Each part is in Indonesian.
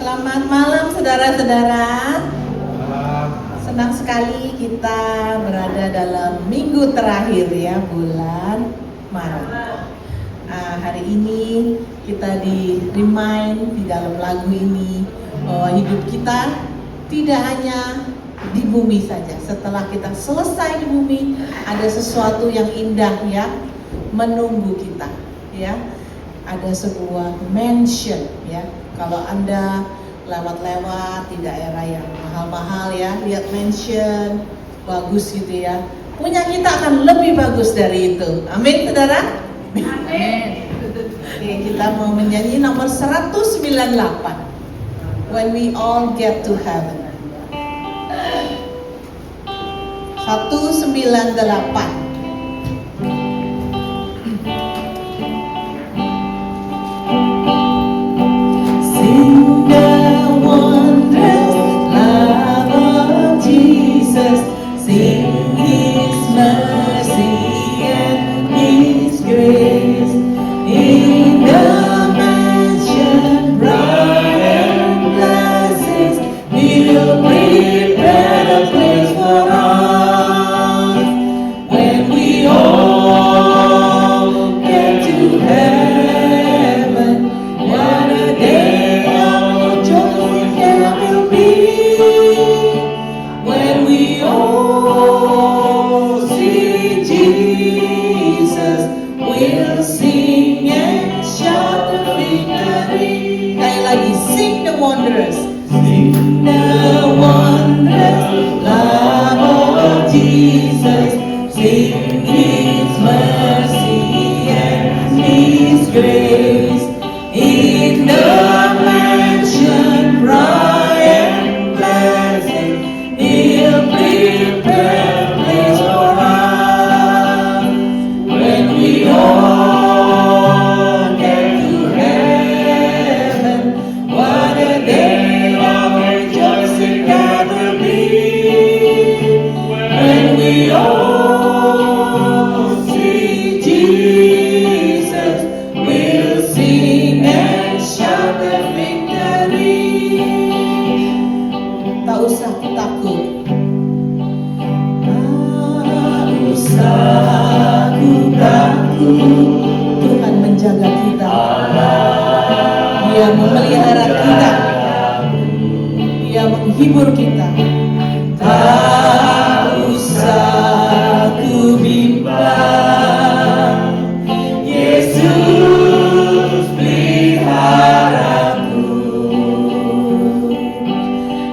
Selamat malam saudara-saudara. Senang sekali kita berada dalam minggu terakhir ya bulan Maret. Hari ini kita di-remind di dalam lagu ini bahwa hidup kita tidak hanya di bumi saja. Setelah kita selesai di bumi, ada sesuatu yang indah ya menunggu kita ya. Ada sebuah mansion ya. Kalau Anda lewat-lewat di daerah yang mahal-mahal ya, lihat mansion bagus gitu ya. Punya kita akan lebih bagus dari itu. Amin, saudara. Amin. Oke, kita mau menyanyi nomor 198. When we all get to heaven. 198. Tuhan menjaga kita, Dia memelihara kita, Dia menghibur kita. Tak usah ku bimbang, Yesus peliharaku.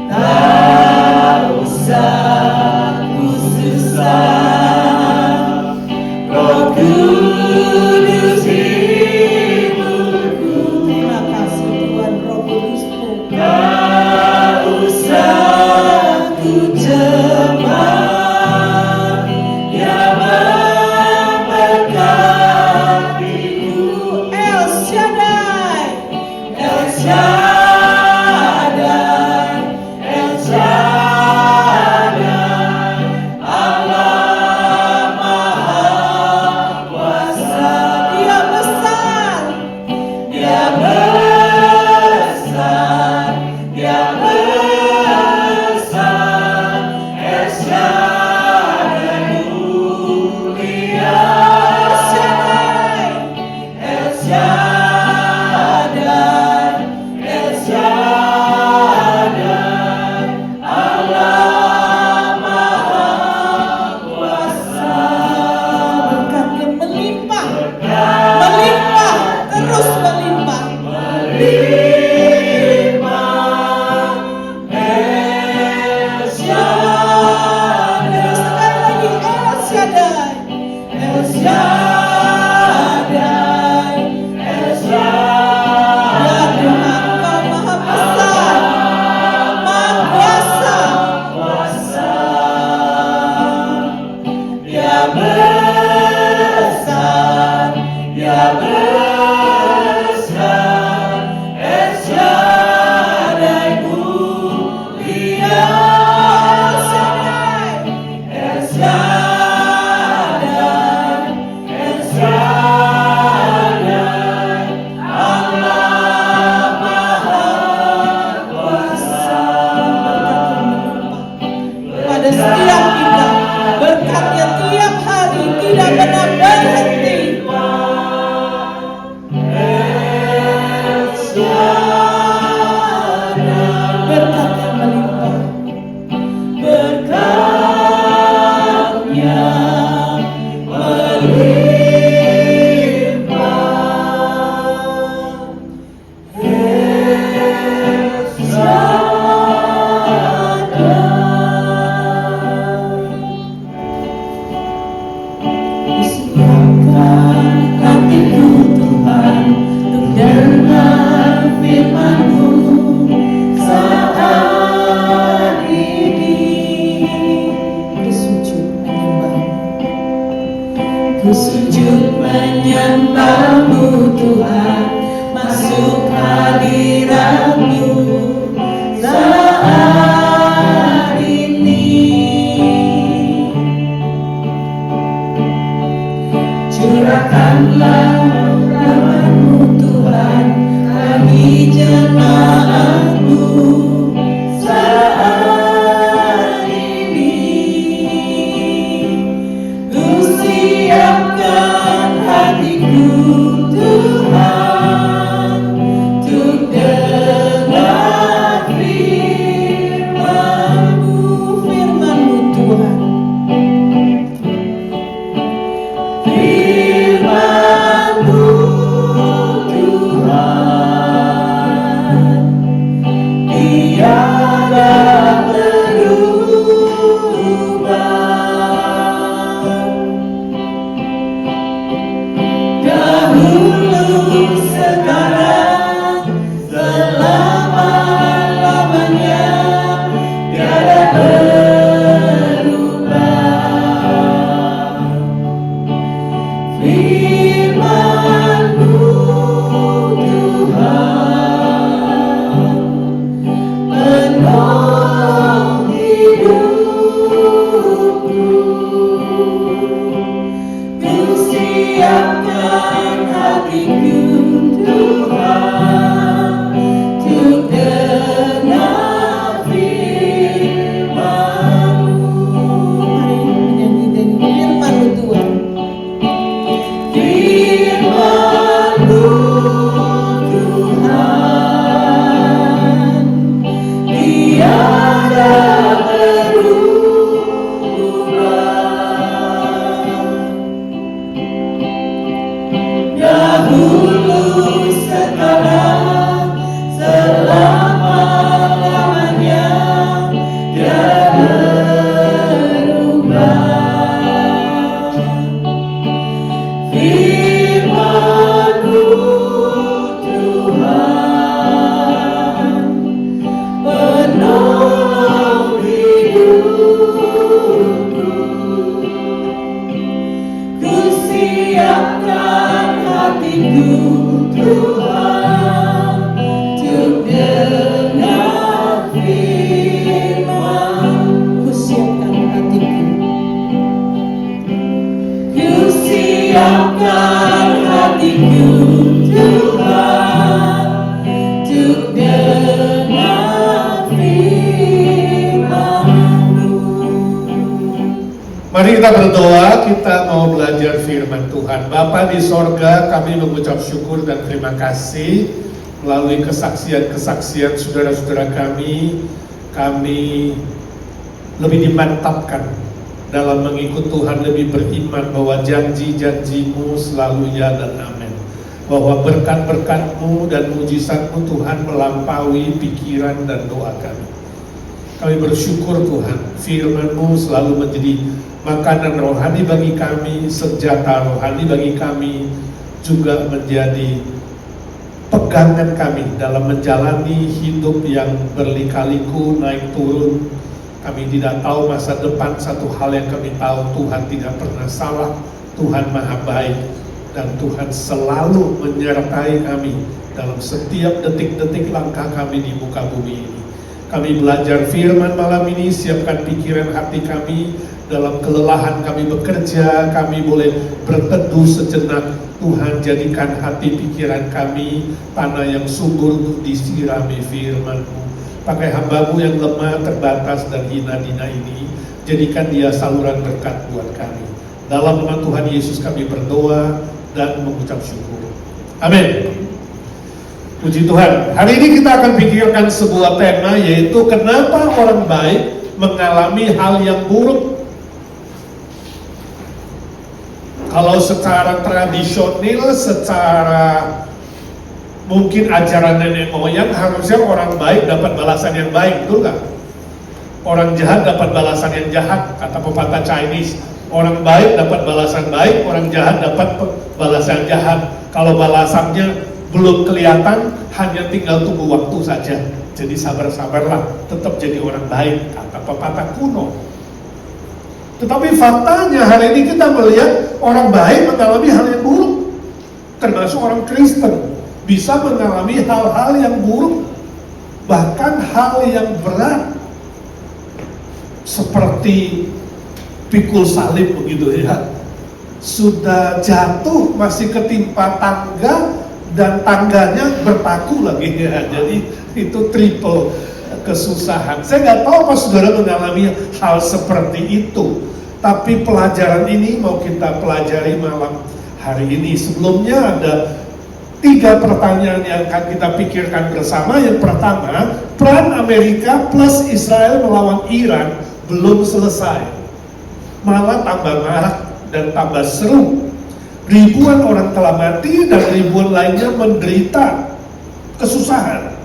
Tak usah ku susah, Roh Kudus hiburku. Terima kasih Tuhan, Roh Kudusku. Tak usah ku cemas, Dia memberkatiku. El Shaddai, El Shaddai, El Shaddai, Allah Maha Kuasa. Dia besar, Dia besar, Dia besar. El Shaddai mulia. El Shaddai, El Mari kita berdoa, kita mau belajar firman Tuhan. Bapa di sorga, kami mengucap syukur dan terima kasih melalui kesaksian-kesaksian saudara-saudara kami lebih dimantapkan dalam mengikut Tuhan, lebih beriman bahwa janji-janji-Mu selalu ya dan amin. Bahwa berkat-berkat-Mu dan mujizat-Mu Tuhan melampaui pikiran dan doa kami. Kami bersyukur Tuhan, firman-Mu selalu menjadi makanan rohani bagi kami, senjata rohani bagi kami, juga menjadi pegangan kami dalam menjalani hidup yang berlika-liku, naik turun. Kami tidak tahu masa depan, satu hal yang kami tahu, Tuhan tidak pernah salah, Tuhan maha baik, dan Tuhan selalu menyertai kami dalam setiap detik-detik langkah kami di muka bumi ini. Kami belajar firman malam ini, siapkan pikiran hati kami. Dalam kelelahan kami bekerja, kami boleh berteduh sejenak. Tuhan, jadikan hati pikiran kami tanah yang subur untuk disirami firman-Mu. Pakai hamba-Mu yang lemah, terbatas, dan hina-hina ini, jadikan dia saluran berkat buat kami. Dalam nama Tuhan Yesus kami berdoa dan mengucap syukur. Amin. Puji Tuhan. Hari ini kita akan pikirkan sebuah tema, yaitu kenapa orang baik mengalami hal yang buruk. Kalau secara tradisional, secara mungkin ajaran nenek moyang, harusnya orang baik dapat balasan yang baik, betul nggak? Orang jahat dapat balasan yang jahat, kata pepatah Chinese. Orang baik dapat balasan baik, orang jahat dapat balasan jahat. Kalau balasannya belum kelihatan, hanya tinggal tunggu waktu saja. Jadi sabar-sabarlah, tetap jadi orang baik, kata pepatah kuno. Tetapi faktanya hari ini kita melihat orang baik mengalami hal yang buruk. Termasuk orang Kristen bisa mengalami hal-hal yang buruk, bahkan hal yang berat, seperti pikul salib begitu ya. Sudah jatuh masih ketimpa tangga, dan tangganya berpaku lagi ya. Jadi itu triple kesusahan. Saya nggak tahu apa saudara mengalami hal seperti itu. Tapi pelajaran ini mau kita pelajari malam hari ini. Sebelumnya ada 3 pertanyaan yang akan kita pikirkan bersama. Yang pertama, perang Amerika plus Israel melawan Iran belum selesai. Malah tambah marak dan tambah seru. Ribuan orang telah mati dan ribuan lainnya menderita kesusahan.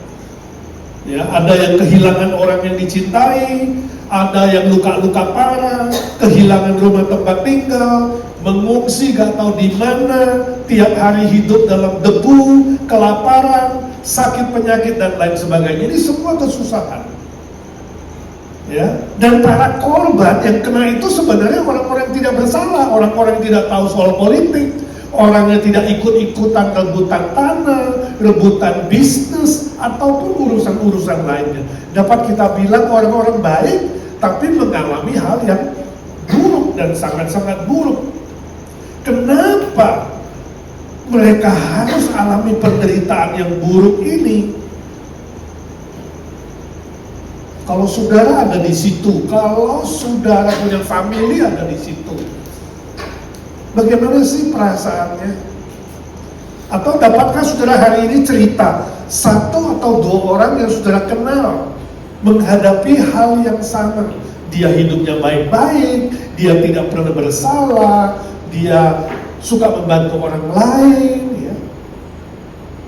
Ya, ada yang kehilangan orang yang dicintai, ada yang luka-luka parah, kehilangan rumah tempat tinggal, mengungsi gak tahu di mana, tiap hari hidup dalam debu, kelaparan, sakit penyakit dan lain sebagainya. Ini semua kesusahan. Ya, dan para korban yang kena itu sebenarnya orang-orang yang tidak bersalah, orang-orang yang tidak tahu soal politik, orang yang tidak ikut-ikutan rebutan tanah, rebutan bisnis, ataupun urusan-urusan lainnya. Dapat kita bilang orang-orang baik, tapi mengalami hal yang buruk dan sangat-sangat buruk. Kenapa mereka harus alami penderitaan yang buruk ini? Kalau saudara ada di situ, kalau saudara punya famili ada di situ, bagaimana sih perasaannya? Atau dapatkah saudara hari ini cerita 1 atau 2 orang yang saudara kenal menghadapi hal yang sama? Dia hidupnya baik-baik, dia tidak pernah bersalah, dia suka membantu orang lain, ya.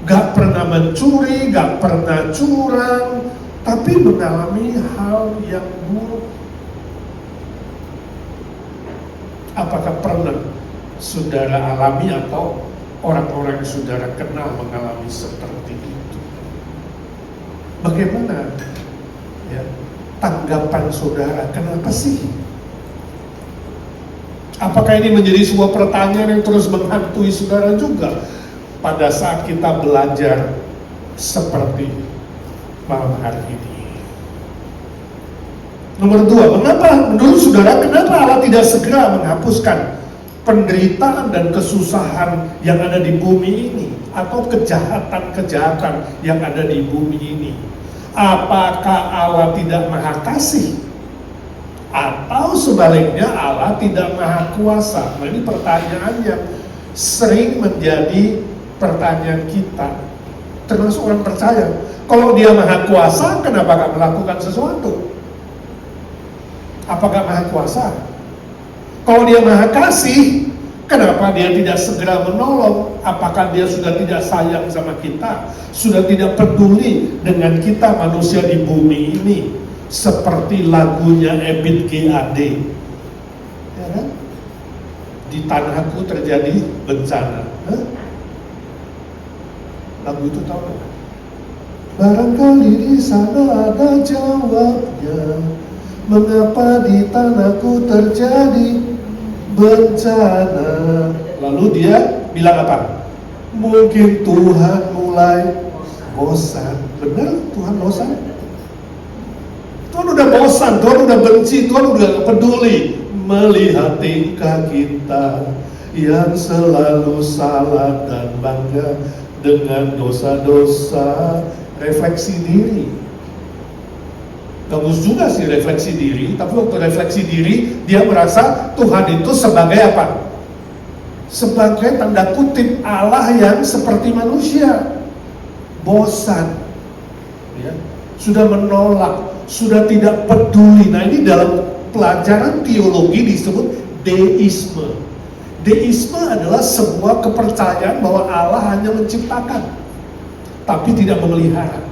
Gak pernah mencuri, gak pernah curang, tapi mengalami hal yang buruk. Apakah pernah saudara alami atau orang-orang yang saudara kenal mengalami seperti itu? Bagaimana ya tanggapan saudara? Kenapa sih? Apakah ini menjadi sebuah pertanyaan yang terus menghantui saudara juga pada saat kita belajar seperti malam hari ini? Nomor 2, mengapa menurut saudara, kenapa Allah tidak segera menghapuskan penderitaan dan kesusahan yang ada di bumi ini, atau kejahatan-kejahatan yang ada di bumi ini? Apakah Allah tidak maha kasih? Atau sebaliknya Allah tidak maha kuasa? Nah ini pertanyaan yang sering menjadi pertanyaan kita, termasuk orang percaya. Kalau dia maha kuasa, kenapa gak melakukan sesuatu? Apakah maha kuasa? Kalau dia maha kasih, kenapa dia tidak segera menolong? Apakah dia sudah tidak sayang sama kita? Sudah tidak peduli dengan kita manusia di bumi ini? Seperti lagunya Ebit GAD, ya kan? Di tanahku terjadi bencana. Hah? Lagu itu tahu kan? Barangkali di sana ada jawabnya. Mengapa di tanahku terjadi bencana? Lalu dia bilang apa? Mungkin Tuhan mulai bosan. Benar Tuhan bosan? Tuhan udah bosan, Tuhan udah benci, Tuhan udah gak peduli melihat tingkah kita yang selalu salah dan bangga dengan dosa-dosa. Refleksi diri. Bagus juga sih refleksi diri, tapi waktu refleksi diri dia merasa Tuhan itu sebagai apa? Sebagai tanda kutip Allah yang seperti manusia, bosan, ya, sudah menolak, sudah tidak peduli. Nah ini dalam pelajaran teologi disebut deisme. Deisme adalah sebuah kepercayaan bahwa Allah hanya menciptakan, tapi tidak memelihara.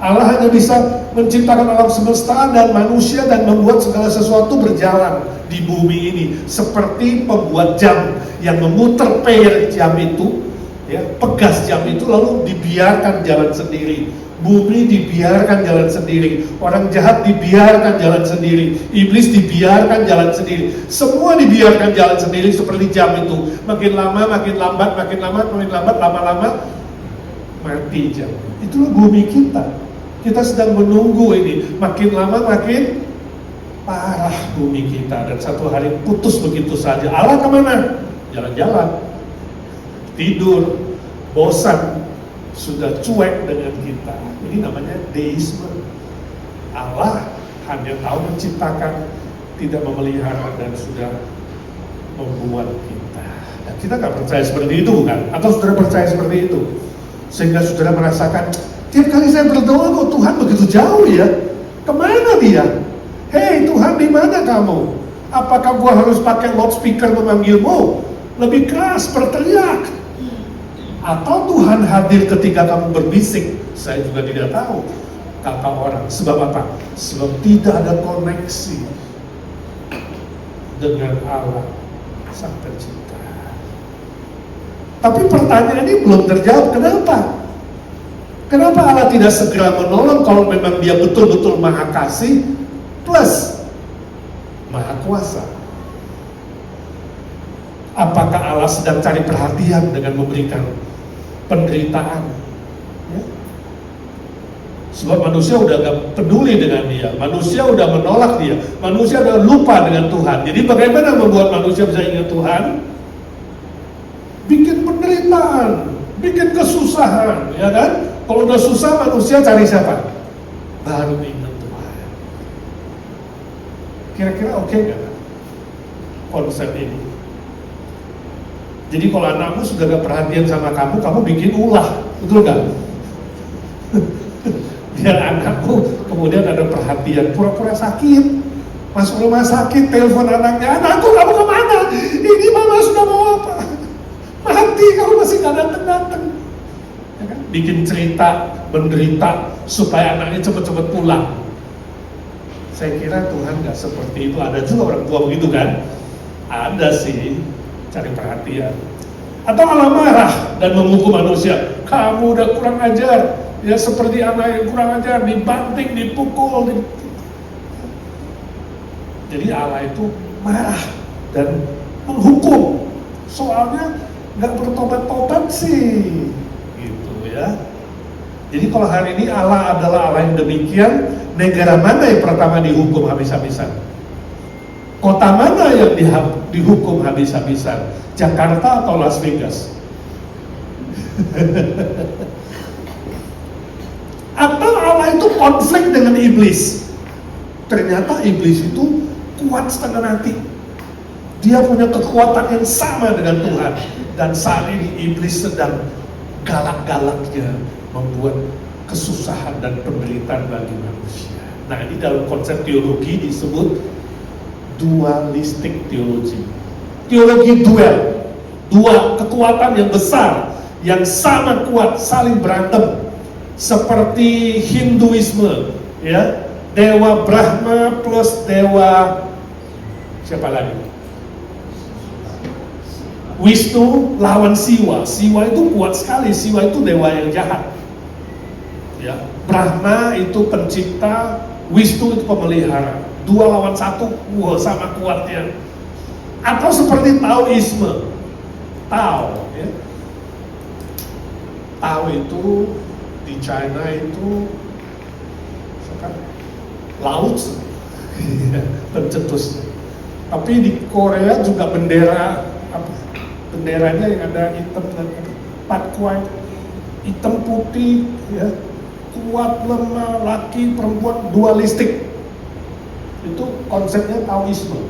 Allah hanya bisa menciptakan alam semesta dan manusia dan membuat segala sesuatu berjalan di bumi ini. Seperti pembuat jam yang memutar pair jam itu, ya, pegas jam itu lalu dibiarkan jalan sendiri. Bumi dibiarkan jalan sendiri, orang jahat dibiarkan jalan sendiri, iblis dibiarkan jalan sendiri, semua dibiarkan jalan sendiri seperti jam itu. Makin lama, makin lambat, makin lama, makin lambat, lama-lama mati jam. Itulah bumi kita. Kita sedang menunggu ini, makin lama makin parah bumi kita, dan satu hari putus begitu saja. Allah kemana? Jalan-jalan, tidur, bosan, sudah cuek dengan kita. Ini namanya deisme. Allah hanya tahu menciptakan, tidak memelihara, dan sudah membuat kita. Nah, kita nggak percaya seperti itu kan? Atau saudara percaya seperti itu? Sehingga saudara merasakan, tiap kali saya berdoa kok Tuhan begitu jauh ya? Kemana dia? Hei Tuhan, di mana kamu? Apakah gua harus pakai loudspeaker memanggilmu? Lebih keras berteriak? Atau Tuhan hadir ketika kamu berbisik? Saya juga tidak tahu, kata orang. Sebab apa? Sebab tidak ada koneksi dengan Allah Sang Pencipta. Tapi pertanyaan ini belum terjawab. Kenapa? Kenapa Allah tidak segera menolong kalau memang dia betul-betul maha kasih plus maha kuasa? Apakah Allah sedang cari perhatian dengan memberikan penderitaan? Ya. Sebab manusia udah gak peduli dengan dia, manusia udah menolak dia, manusia udah lupa dengan Tuhan. Jadi bagaimana membuat manusia bisa ingat Tuhan? Bikin penderitaan, bikin kesusahan, ya kan? Kalau udah susah manusia cari siapa? Baru ingat Tuhan. Kira-kira oke gak konsep ini? Jadi kalau anakmu sudah gak perhatian sama kamu, kamu bikin ulah, betul gak? Biar anakmu kemudian ada perhatian, pura-pura sakit, masuk rumah sakit, telepon anaknya, anakku kamu kemana? Ini mama sudah mau apa? Mati, kamu masih gak datang-datang. Ya kan? Bikin cerita, menderita, supaya anaknya cepat-cepat pulang. Saya kira Tuhan gak seperti itu. Ada juga orang tua begitu kan? Ada sih, cari perhatian. Atau Allah marah dan menghukum manusia. Kamu udah kurang ajar, ya seperti anak yang kurang ajar, dibanting, dipukul. Jadi Allah itu marah dan menghukum. Soalnya nggak bertobat-tobat sih, gitu ya. Jadi kalau hari ini Allah adalah Allah yang demikian, negara mana yang pertama dihukum habis-habisan? Kota mana yang dihukum habis-habisan? Jakarta atau Las Vegas? Atau Allah itu konflik dengan iblis? Ternyata iblis itu kuat setengah mati. Dia punya kekuatan yang sama dengan Tuhan. Dan saat ini iblis sedang galak-galaknya membuat kesusahan dan penderitaan bagi manusia. Nah, ini dalam konsep teologi disebut dualistic theology. Teologi duel, dua kekuatan yang besar, yang sama kuat, saling berantem. Seperti Hinduisme, ya, Dewa Brahma plus Dewa siapa lagi? Wisnu lawan Siwa. Siwa itu kuat sekali, Siwa itu dewa yang jahat. Ya, Brahma itu pencipta, Wisnu itu pemelihara. Dua lawan satu, wah sama kuatnya. Atau seperti Taoisme. Tao, ya. Tao itu di China itu laut, pencetus. Tapi di Korea juga benderanya yang ada hitam dan patkwai, hitam putih, ya, kuat lemah, laki perempuan, dualistik. Itu konsepnya Taoisme.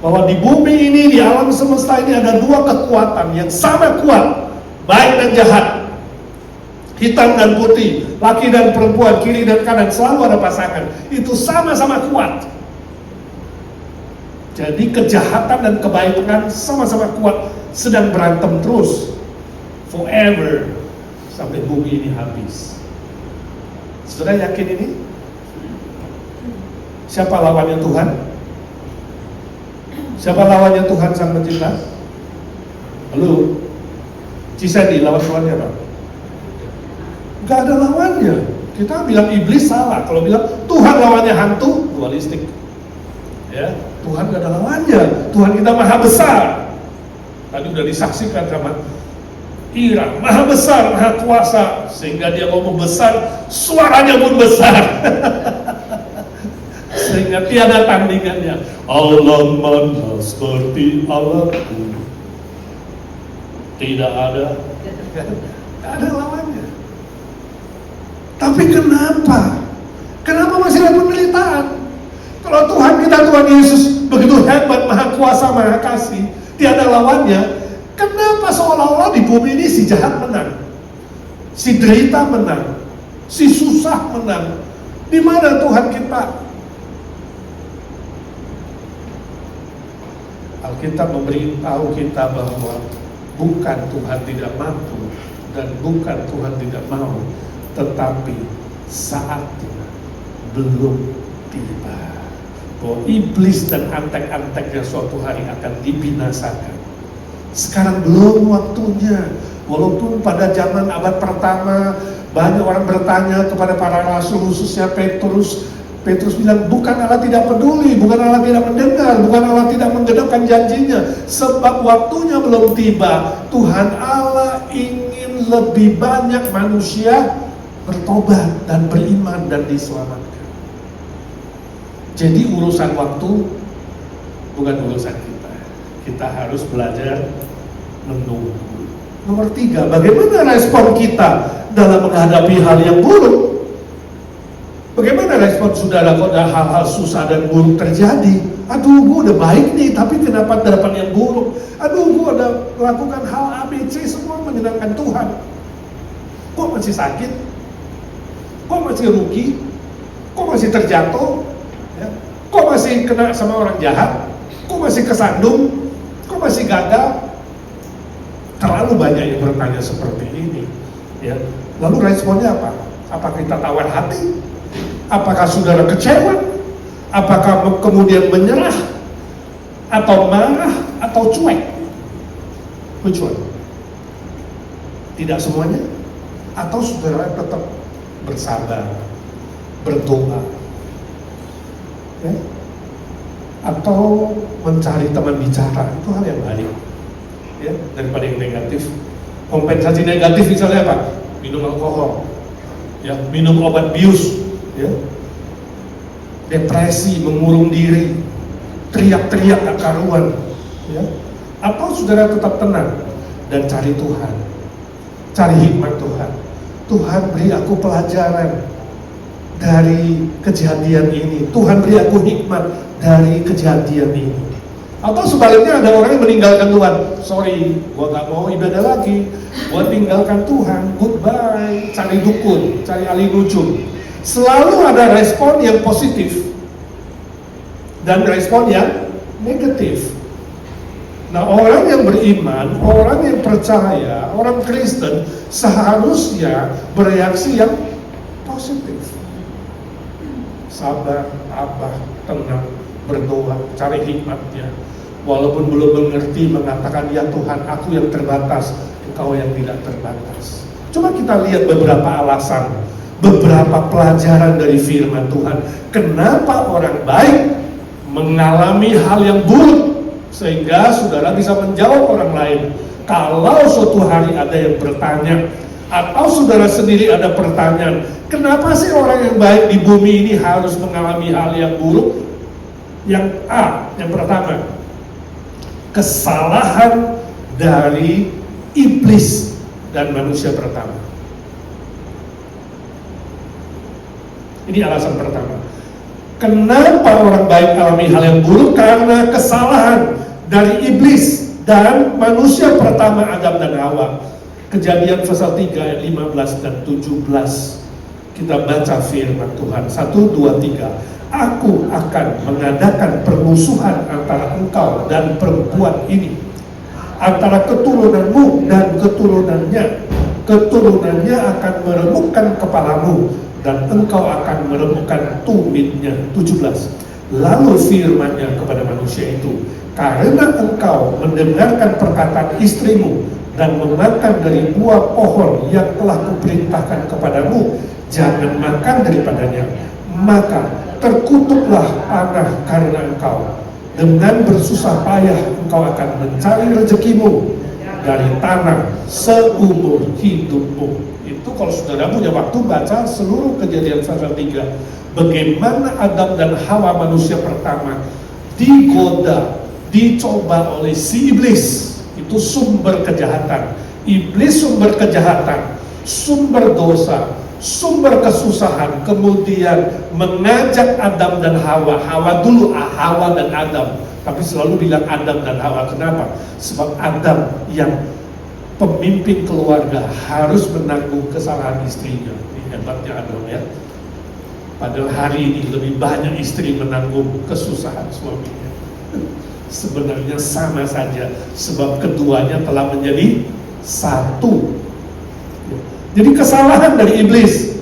Bahwa di bumi ini, di alam semesta ini ada dua kekuatan yang sama kuat, baik dan jahat, hitam dan putih, laki dan perempuan, kiri dan kanan, selalu ada pasangan. Itu sama-sama kuat. Jadi kejahatan dan kebaikan sama-sama kuat, sedang berantem terus forever sampai bumi ini habis. Saudara yakin ini? Siapa lawannya Tuhan? Siapa lawannya Tuhan Sang Pencipta? Halo? Cisedi lawan-lawannya apa? Gak ada lawannya. Kita bilang iblis salah. Kalau bilang Tuhan lawannya hantu, dualistik. Ya, Tuhan gak ada lawannya. Tuhan kita maha besar. Tadi udah disaksikan sama Ira, maha besar, maha kuasa, sehingga dia ngomong besar, suaranya pun besar. Sehingga tiada tandingannya. Allah mana seperti Allahku. Tidak ada lawannya. Tapi kenapa? Kenapa masih ada penderitaan? Kalau Tuhan kita, Tuhan Yesus begitu hebat, maha kuasa, maha kasih, tiada lawannya, kenapa seolah-olah di bumi ini si jahat menang, si derita menang, si susah menang? Di mana Tuhan kita? Alkitab memberitahu kita bahwa bukan Tuhan tidak mampu dan bukan Tuhan tidak mau, tetapi saatnya belum tiba. Bahwa iblis dan antek-anteknya suatu hari akan dibinasakan. Sekarang belum waktunya. Walaupun pada zaman abad pertama banyak orang bertanya kepada para rasul, khususnya Petrus. Petrus bilang, bukan Allah tidak peduli, bukan Allah tidak mendengar, bukan Allah tidak menggenapkan janjinya, sebab waktunya belum tiba. Tuhan Allah ingin lebih banyak manusia bertobat dan beriman dan diselamatkan. Jadi urusan waktu bukan urusan kita. Kita harus belajar menunggu. Nomor 3, bagaimana respon kita dalam menghadapi hal yang buruk? Bagaimana respon saudara kalau ada hal-hal susah dan buruk terjadi? Aduh, gue udah baik nih, tapi kenapa dapat yang buruk? Aduh, gue udah melakukan hal A, B, C, semua menyenangkan Tuhan. Kok masih sakit? Kok masih rugi? Kok masih terjatuh? Ya? Kok masih kena sama orang jahat? Kok masih kesandung? Kok masih gagal? Terlalu banyak yang bertanya seperti ini. Ya. Lalu responnya apa? Apakah kita tawar hati? Apakah saudara kecewa? Apakah kemudian menyerah? Atau marah? Atau cuek? Which one? Tidak semuanya? Atau saudara tetap bersabar, berdoa? Ya? Atau mencari teman bicara? Itu hal yang baik, ya, daripada yang negatif. Kompensasi negatif misalnya apa? Minum alkohol, ya, minum obat bius, ya, depresi, mengurung diri, teriak-teriak tak karuan, ya. Atau saudara tetap tenang dan cari Tuhan, cari hikmat Tuhan. Tuhan, beri aku pelajaran dari kejadian ini. Tuhan beri aku hikmat dari kejadian ini. Atau sebaliknya ada orang yang meninggalkan Tuhan. Sorry, gua gak mau ibadah lagi. Gua tinggalkan Tuhan, goodbye. Cari dukun, cari ahli nujum. Selalu ada respon yang positif dan respon yang negatif. Nah, orang yang beriman, orang yang percaya, orang Kristen seharusnya bereaksi yang positif. Sabar, tabah, tenang, berdoa, cari hikmatnya. Walaupun belum mengerti, mengatakan, ya Tuhan, aku yang terbatas, Engkau yang tidak terbatas. Coba kita lihat beberapa alasan, beberapa pelajaran dari firman Tuhan. Kenapa orang baik mengalami hal yang buruk, sehingga saudara bisa menjawab orang lain. Kalau suatu hari ada yang bertanya, atau saudara sendiri ada pertanyaan, kenapa sih orang yang baik di bumi ini harus mengalami hal yang buruk? Yang yang pertama, kesalahan dari iblis dan manusia pertama. Ini alasan pertama. Kenapa orang baik alami hal yang buruk? Karena kesalahan dari iblis dan manusia pertama, Adam dan Hawa. Kejadian pasal 3 ayat 15 dan 17. Kita baca firman Tuhan. 1, 2, 3. Aku akan mengadakan permusuhan antara engkau dan perempuan ini, antara keturunanmu dan keturunannya. Keturunannya akan meremukkan kepalamu, dan engkau akan meremukkan tumitnya. 17. Lalu firman-Nya kepada manusia itu, karena engkau mendengarkan perkataan istrimu dan memakan dari buah pohon yang telah kuperintahkan kepadamu, jangan makan daripadanya, maka terkutuklah tanah karena engkau. Dengan bersusah payah engkau akan mencari rezekimu dari tanah seumur hidupmu. Itu kalau saudara punya waktu baca seluruh Kejadian pasal 3. Bagaimana Adam dan Hawa manusia pertama digoda, dicoba oleh si iblis. Itu sumber kejahatan. Iblis sumber kejahatan, sumber dosa, sumber kesusahan. Kemudian mengajak Adam dan Hawa. Hawa dulu, Hawa dan Adam. Tapi selalu bilang Adam dan Hawa. Kenapa? Sebab Adam yang pemimpin keluarga harus menanggung kesalahan istrinya. Ini hebatnya Adam ya. Padahal hari ini lebih banyak istri menanggung kesusahan suaminya. Sebenarnya sama saja, sebab keduanya telah menjadi satu. Jadi kesalahan dari iblis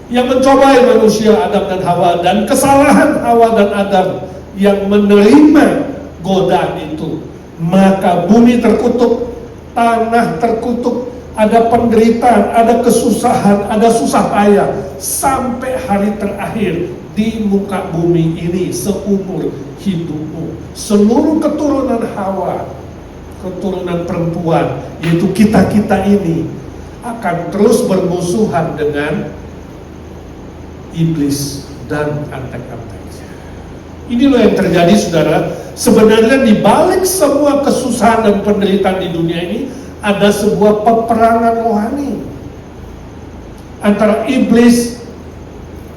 yang mencobai manusia Adam dan Hawa, dan kesalahan Hawa dan Adam yang menerima godaan itu, maka bumi terkutuk, tanah terkutuk, ada penderitaan, ada kesusahan, ada susah payah sampai hari terakhir di muka bumi ini seumur hidupmu. Seluruh keturunan Hawa, keturunan perempuan, yaitu kita-kita ini akan terus bermusuhan dengan iblis dan antek-antek. Ini loh yang terjadi saudara. Sebenarnya di balik semua kesusahan dan penderitaan di dunia ini ada sebuah peperangan rohani antara iblis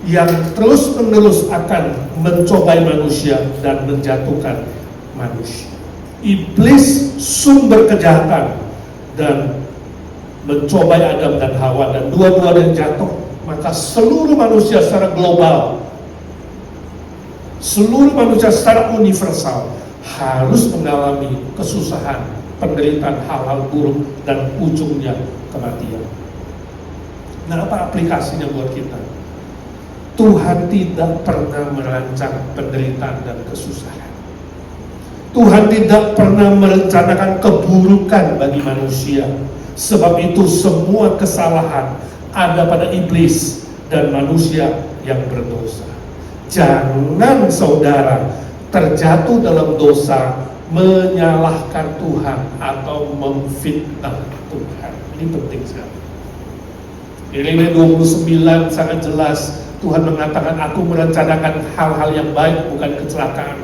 yang terus-menerus akan mencobai manusia dan menjatuhkan manusia. Iblis sumber kejahatan dan mencobai Adam dan Hawa, dan dua-duanya jatuh. Maka seluruh manusia secara global, seluruh manusia secara universal harus mengalami kesusahan, penderitaan, hal-hal buruk, dan ujungnya kematian. Nah, apa aplikasinya buat kita? Tuhan tidak pernah merancang penderitaan dan kesusahan. Tuhan tidak pernah merencanakan keburukan bagi manusia. Sebab itu semua kesalahan ada pada iblis dan manusia yang berdosa. Jangan saudara terjatuh dalam dosa, menyalahkan Tuhan atau memfitnah Tuhan. Ini penting sekali. Yeremia 29 sangat jelas. Tuhan mengatakan, aku merencanakan hal-hal yang baik, bukan kecelakaan,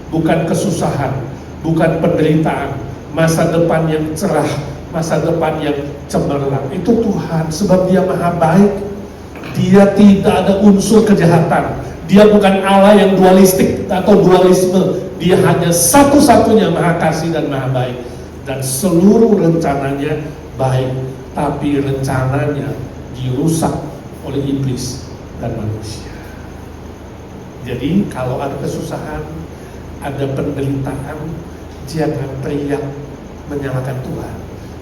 bukan kesusahan, bukan penderitaan, masa depan yang cerah, masa depan yang cemerlang. Itu Tuhan, sebab Dia maha baik. Dia tidak ada unsur kejahatan. Dia bukan Allah yang dualistik atau dualisme. Dia hanya satu-satunya maha kasih dan maha baik. Dan seluruh rencananya baik. Tapi rencananya dirusak oleh iblis dan manusia. Jadi kalau ada kesusahan, ada penderitaan, jangan teriak menyalahkan Tuhan,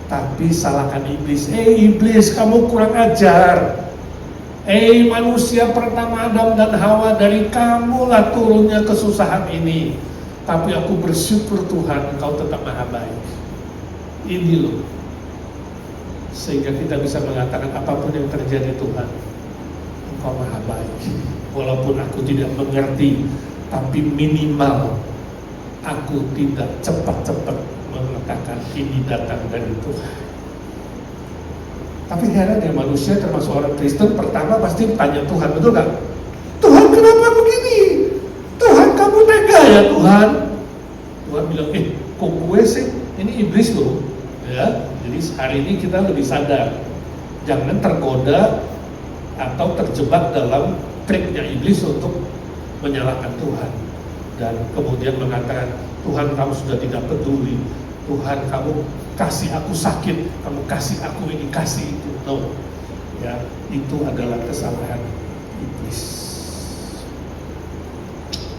tapi salahkan iblis. Iblis, kamu kurang ajar. Manusia pertama Adam dan Hawa, dari kamulah turunnya kesusahan ini. Tapi aku bersyukur Tuhan, Engkau tetap maha baik. Ini loh, sehingga kita bisa mengatakan apapun yang terjadi Tuhan, Engkau maha baik. Walaupun aku tidak mengerti, tapi minimal aku tidak cepat-cepat mengatakan ini datang dari Tuhan. Tapi heran ya, manusia termasuk orang Kristen pertama pasti tanya Tuhan, betul gak? Tuhan kenapa begini? Tuhan kamu tega ya Tuhan? Tuhan bilang, kok gue sih? Ini iblis loh. Ya, jadi hari ini kita lebih sadar, jangan tergoda atau terjebak dalam triknya iblis untuk menyalahkan Tuhan dan kemudian mengatakan Tuhan kamu sudah tidak peduli, Tuhan kamu kasih aku sakit, kamu kasih aku ini, kasih itu. No, ya, itu adalah kesalahan iblis.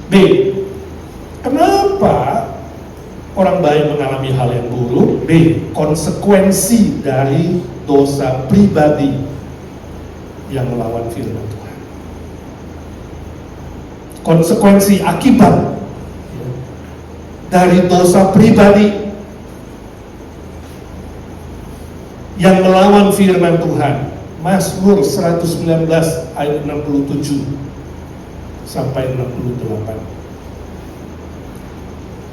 B. Kenapa orang baik mengalami hal yang buruk? B. Konsekuensi dari dosa pribadi yang melawan firman Tuhan. Konsekuensi akibat dari dosa pribadi yang melawan firman Tuhan. Mazmur 119 ayat 67 sampai 68.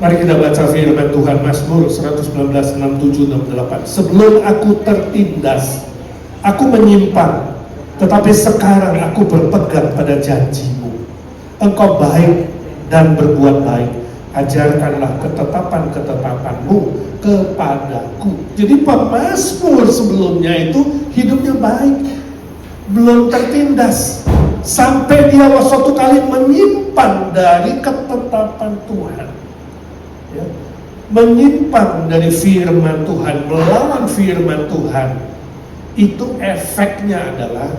Mari kita baca firman Tuhan, Mazmur 119, 67, 68. Sebelum aku tertindas, aku menyimpang, tetapi sekarang aku berpegang pada janji-Mu. Engkau baik dan berbuat baik. Ajarkanlah ketetapan-ketetapan-Mu kepadaku. Jadi pemazmur sebelumnya itu hidupnya baik, belum tertindas, sampai dia suatu kali menyimpang dari ketetapan Tuhan, ya, menyimpang dari firman Tuhan, melawan firman Tuhan. Itu efeknya adalah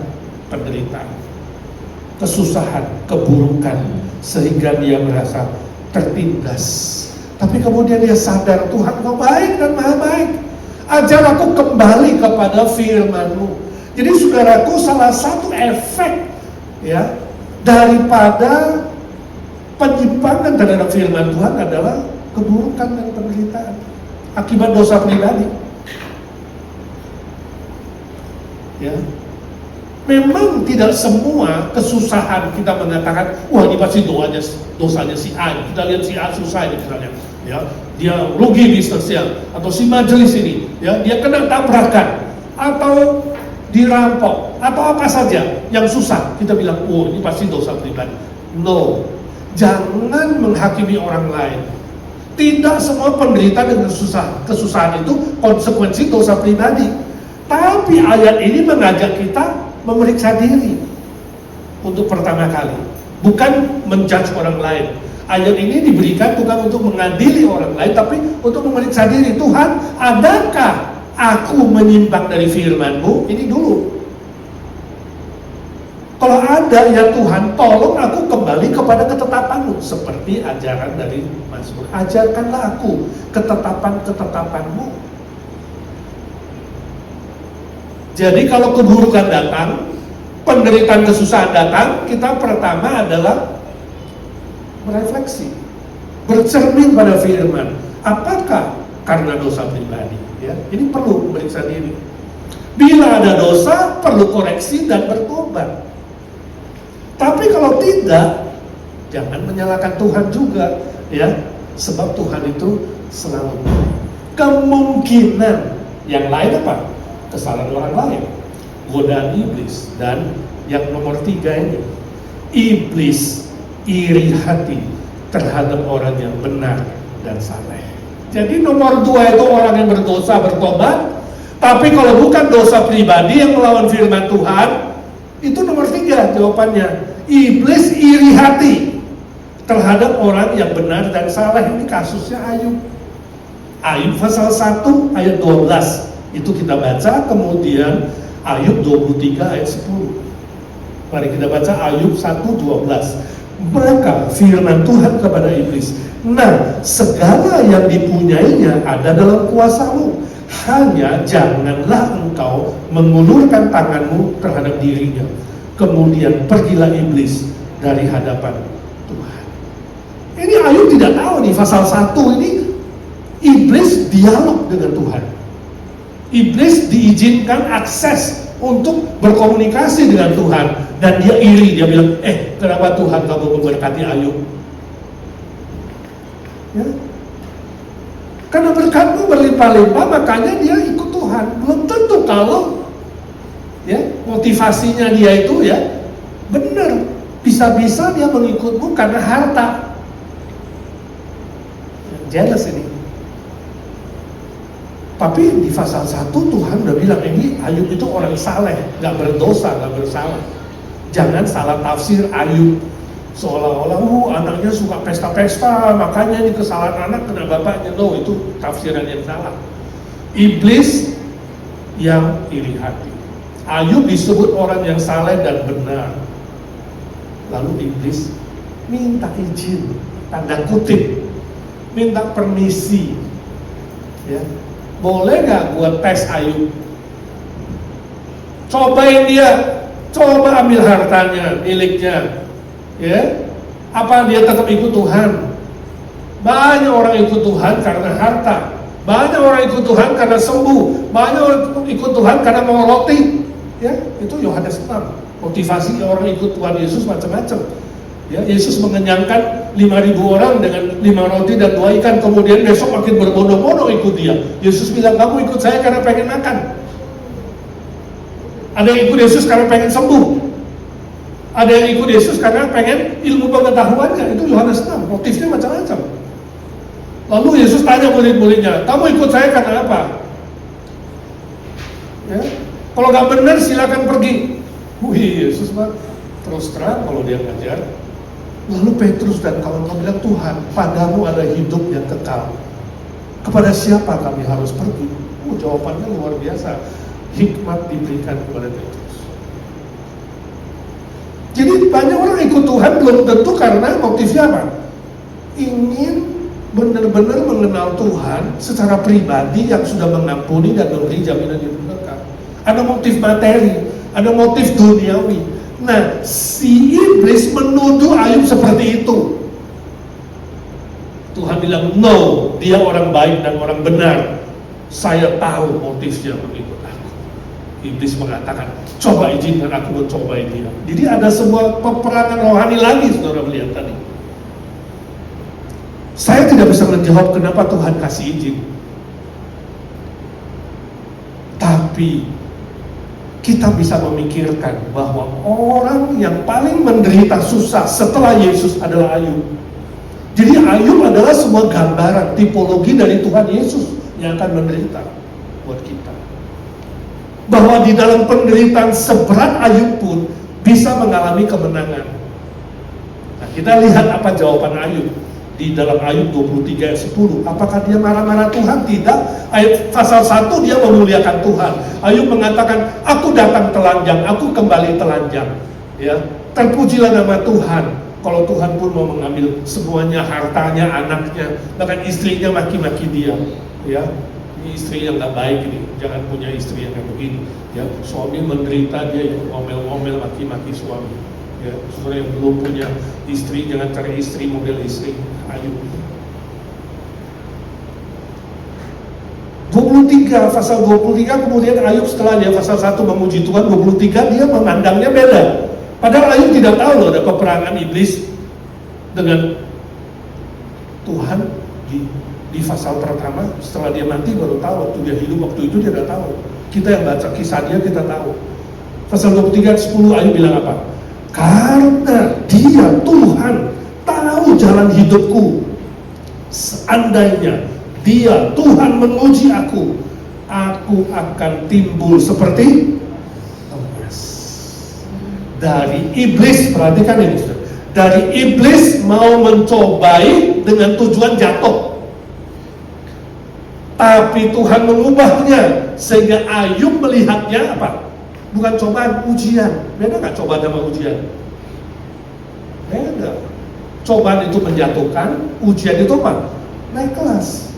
penderitaan, kesusahan, keburukan, sehingga dia merasa tertindas. Tapi kemudian dia sadar, Tuhan Kau baik dan maha baik, ajar aku kembali kepada firman-Mu. Jadi saudaraku, salah satu efek ya daripada penyimpangan terhadap firman Tuhan adalah keburukan dan penderitaan akibat dosa pribadi. Ya, memang tidak semua kesusahan kita mengatakan, wah ini pasti dosanya si A. Kita lihat si A susah ini misalnya, ya, dia rugi bisnisnya, atau si majelis ini, ya, dia kena tabrakan, atau dirampok, atau apa saja yang susah. Kita bilang, oh ini pasti dosa pribadi. No, jangan menghakimi orang lain. Tidak semua penderitaan dan kesusahan itu konsekuensi dosa pribadi. Tapi ayat ini mengajak kita memeriksa diri untuk pertama kali, bukan menjudge orang lain. Ayat ini diberikan bukan untuk mengadili orang lain, tapi untuk memeriksa diri. Tuhan, adakah aku menyimpang dari firman-Mu? Ini dulu. Kalau ada, ya Tuhan, tolong aku kembali kepada ketetapan-Mu, seperti ajaran dari Mazmur. Ajarkanlah aku ketetapan-ketetapan-Mu. Jadi kalau keburukan datang, penderitaan kesusahan datang, kita pertama adalah merefleksi, bercermin pada firman. Apakah karena dosa pribadi? Ya, ini perlu memeriksa diri. Bila ada dosa, perlu koreksi dan bertobat. Tapi kalau tidak, jangan menyalahkan Tuhan juga, ya, sebab Tuhan itu selalu baik. Kemungkinan yang lain apa? Kesalahan orang lain, godaan iblis. Dan yang nomor 3 ini, iblis iri hati terhadap orang yang benar dan saleh. Jadi nomor 2 itu orang yang berdosa bertobat. Tapi kalau bukan dosa pribadi yang melawan firman Tuhan, Itu nomor 3 jawabannya. Iblis iri hati terhadap orang yang benar dan salah. Ini kasusnya Ayub. Ayub pasal 1 ayat 12. Itu kita baca, kemudian Ayub 23 ayat 10. Mari kita baca Ayub 1:12. Maka firman Tuhan kepada iblis, nah, segala yang dipunyainya ada dalam kuasamu. Hanya janganlah engkau mengulurkan tanganmu terhadap dirinya. Kemudian pergilah iblis dari hadapan Tuhan. Ini Ayub tidak tahu nih, pasal 1 ini iblis dialog dengan Tuhan. Iblis diizinkan akses untuk berkomunikasi dengan Tuhan. Dan dia iri, dia bilang, kenapa Tuhan kamu memberkati Ayub? Ya. Karena berkatmu berlimpah-limpah, makanya dia ikut Tuhan. Belum tentu kalau ya motivasinya dia itu ya benar. Bisa-bisa dia mengikutmu karena harta. Jelas ini. Tapi di pasal 1 Tuhan udah bilang, ini Ayub itu orang saleh, gak berdosa, gak bersalah. Jangan salah tafsir Ayub seolah-olah anaknya suka pesta-pesta, makanya ini kesalahan anak kena bapaknya. No, itu tafsiran yang salah. Iblis yang iri hati. Ayub disebut orang yang saleh dan benar. Lalu iblis minta izin, tanda kutip, minta permisi. Ya, boleh nggak buat tes Ayub? Cobain dia. Coba ambil hartanya, miliknya, ya. Apa dia tetap ikut Tuhan? Banyak orang ikut Tuhan karena harta. Banyak orang ikut Tuhan karena sembuh. Banyak orang ikut Tuhan karena mau roti. Ya, itu Yohanes 6. Motivasi orang ikut Tuhan Yesus macam-macam. Ya, Yesus mengenyangkan 5.000 orang dengan 5 roti dan 2 ikan. Kemudian besok makin berbondong-bondong ikut dia. Yesus bilang, kamu ikut saya karena pengen makan. Ada yang ikut Yesus karena pengen sembuh. Ada yang ikut Yesus karena pengen ilmu pengetahuannya. Itu Yohanes 6, motifnya macam-macam. Lalu Yesus tanya murid-muridnya, kamu ikut saya karena apa? Ya, kalau gak benar silakan pergi. Yesus mah terus terang kalau dia ngajar. Lalu Petrus dan kawan-kawan bilang, Tuhan, padamu ada hidup yang kekal. Kepada siapa kami harus pergi? Jawabannya luar biasa. Hikmat diberikan kepada Petrus. Jadi banyak orang ikut Tuhan belum tentu karena motifnya apa? Ingin benar-benar mengenal Tuhan secara pribadi yang sudah mengampuni dan memberi jaminan hidup kekal. Ada motif materi, ada motif duniawi. Nah, si iblis menuduh Ayub seperti itu. Tuhan bilang, no, dia orang baik dan orang benar. Saya tahu motifnya mengikut aku. Iblis mengatakan, coba izinkan aku mencobai dia. Jadi ada sebuah peperangan rohani lagi, saudara melihat tadi. Saya tidak bisa menjawab kenapa Tuhan kasih izin. Tapi kita bisa memikirkan bahwa orang yang paling menderita susah setelah Yesus adalah Ayub. Jadi Ayub adalah sebuah gambaran, tipologi dari Tuhan Yesus yang akan menderita buat kita. Bahwa di dalam penderitaan seberat Ayub pun bisa mengalami kemenangan. Nah, kita lihat apa jawaban Ayub di dalam Ayub 23 ayat 10. Apakah dia marah-marah Tuhan? Tidak. Ayat pasal 1 dia memuliakan Tuhan. Ayub mengatakan, aku datang telanjang, aku kembali telanjang. Ya, terpujilah nama Tuhan. Kalau Tuhan pun mau mengambil semuanya, hartanya, anaknya, bahkan istrinya maki-maki dia. Ya, ini istri yang gak baik ini, jangan punya istri yang kayak begini. Ya, suami menderita, dia yang ngomel-ngomel, maki-maki suami. Ya, saudara yang belum punya istri, jangan cari istri model istri Ayub. 23, pasal 23 kemudian Ayub setelah dia pasal 1 memuji Tuhan, 23 dia memandangnya beda. Padahal Ayub tidak tahu loh ada peperangan iblis dengan Tuhan di pasal pertama. Setelah dia mati baru tahu, waktu dia hidup, waktu itu dia tidak tahu. Kita yang baca kisah dia kita tahu. Pasal 23 ayat 10 Ayub bilang apa? Karena dia Tuhan tahu jalan hidupku. Seandainya dia Tuhan menguji aku akan timbul seperti emas. dari iblis. Perhatikan ini, saudara. Dari iblis mau mencobai dengan tujuan jatuh. Tapi Tuhan mengubahnya sehingga Ayub melihatnya apa? Bukan cobaan, ujian. Beda nggak cobaan sama ujian? Beda. Cobaan itu menjatuhkan, ujian itu apa? Naik kelas.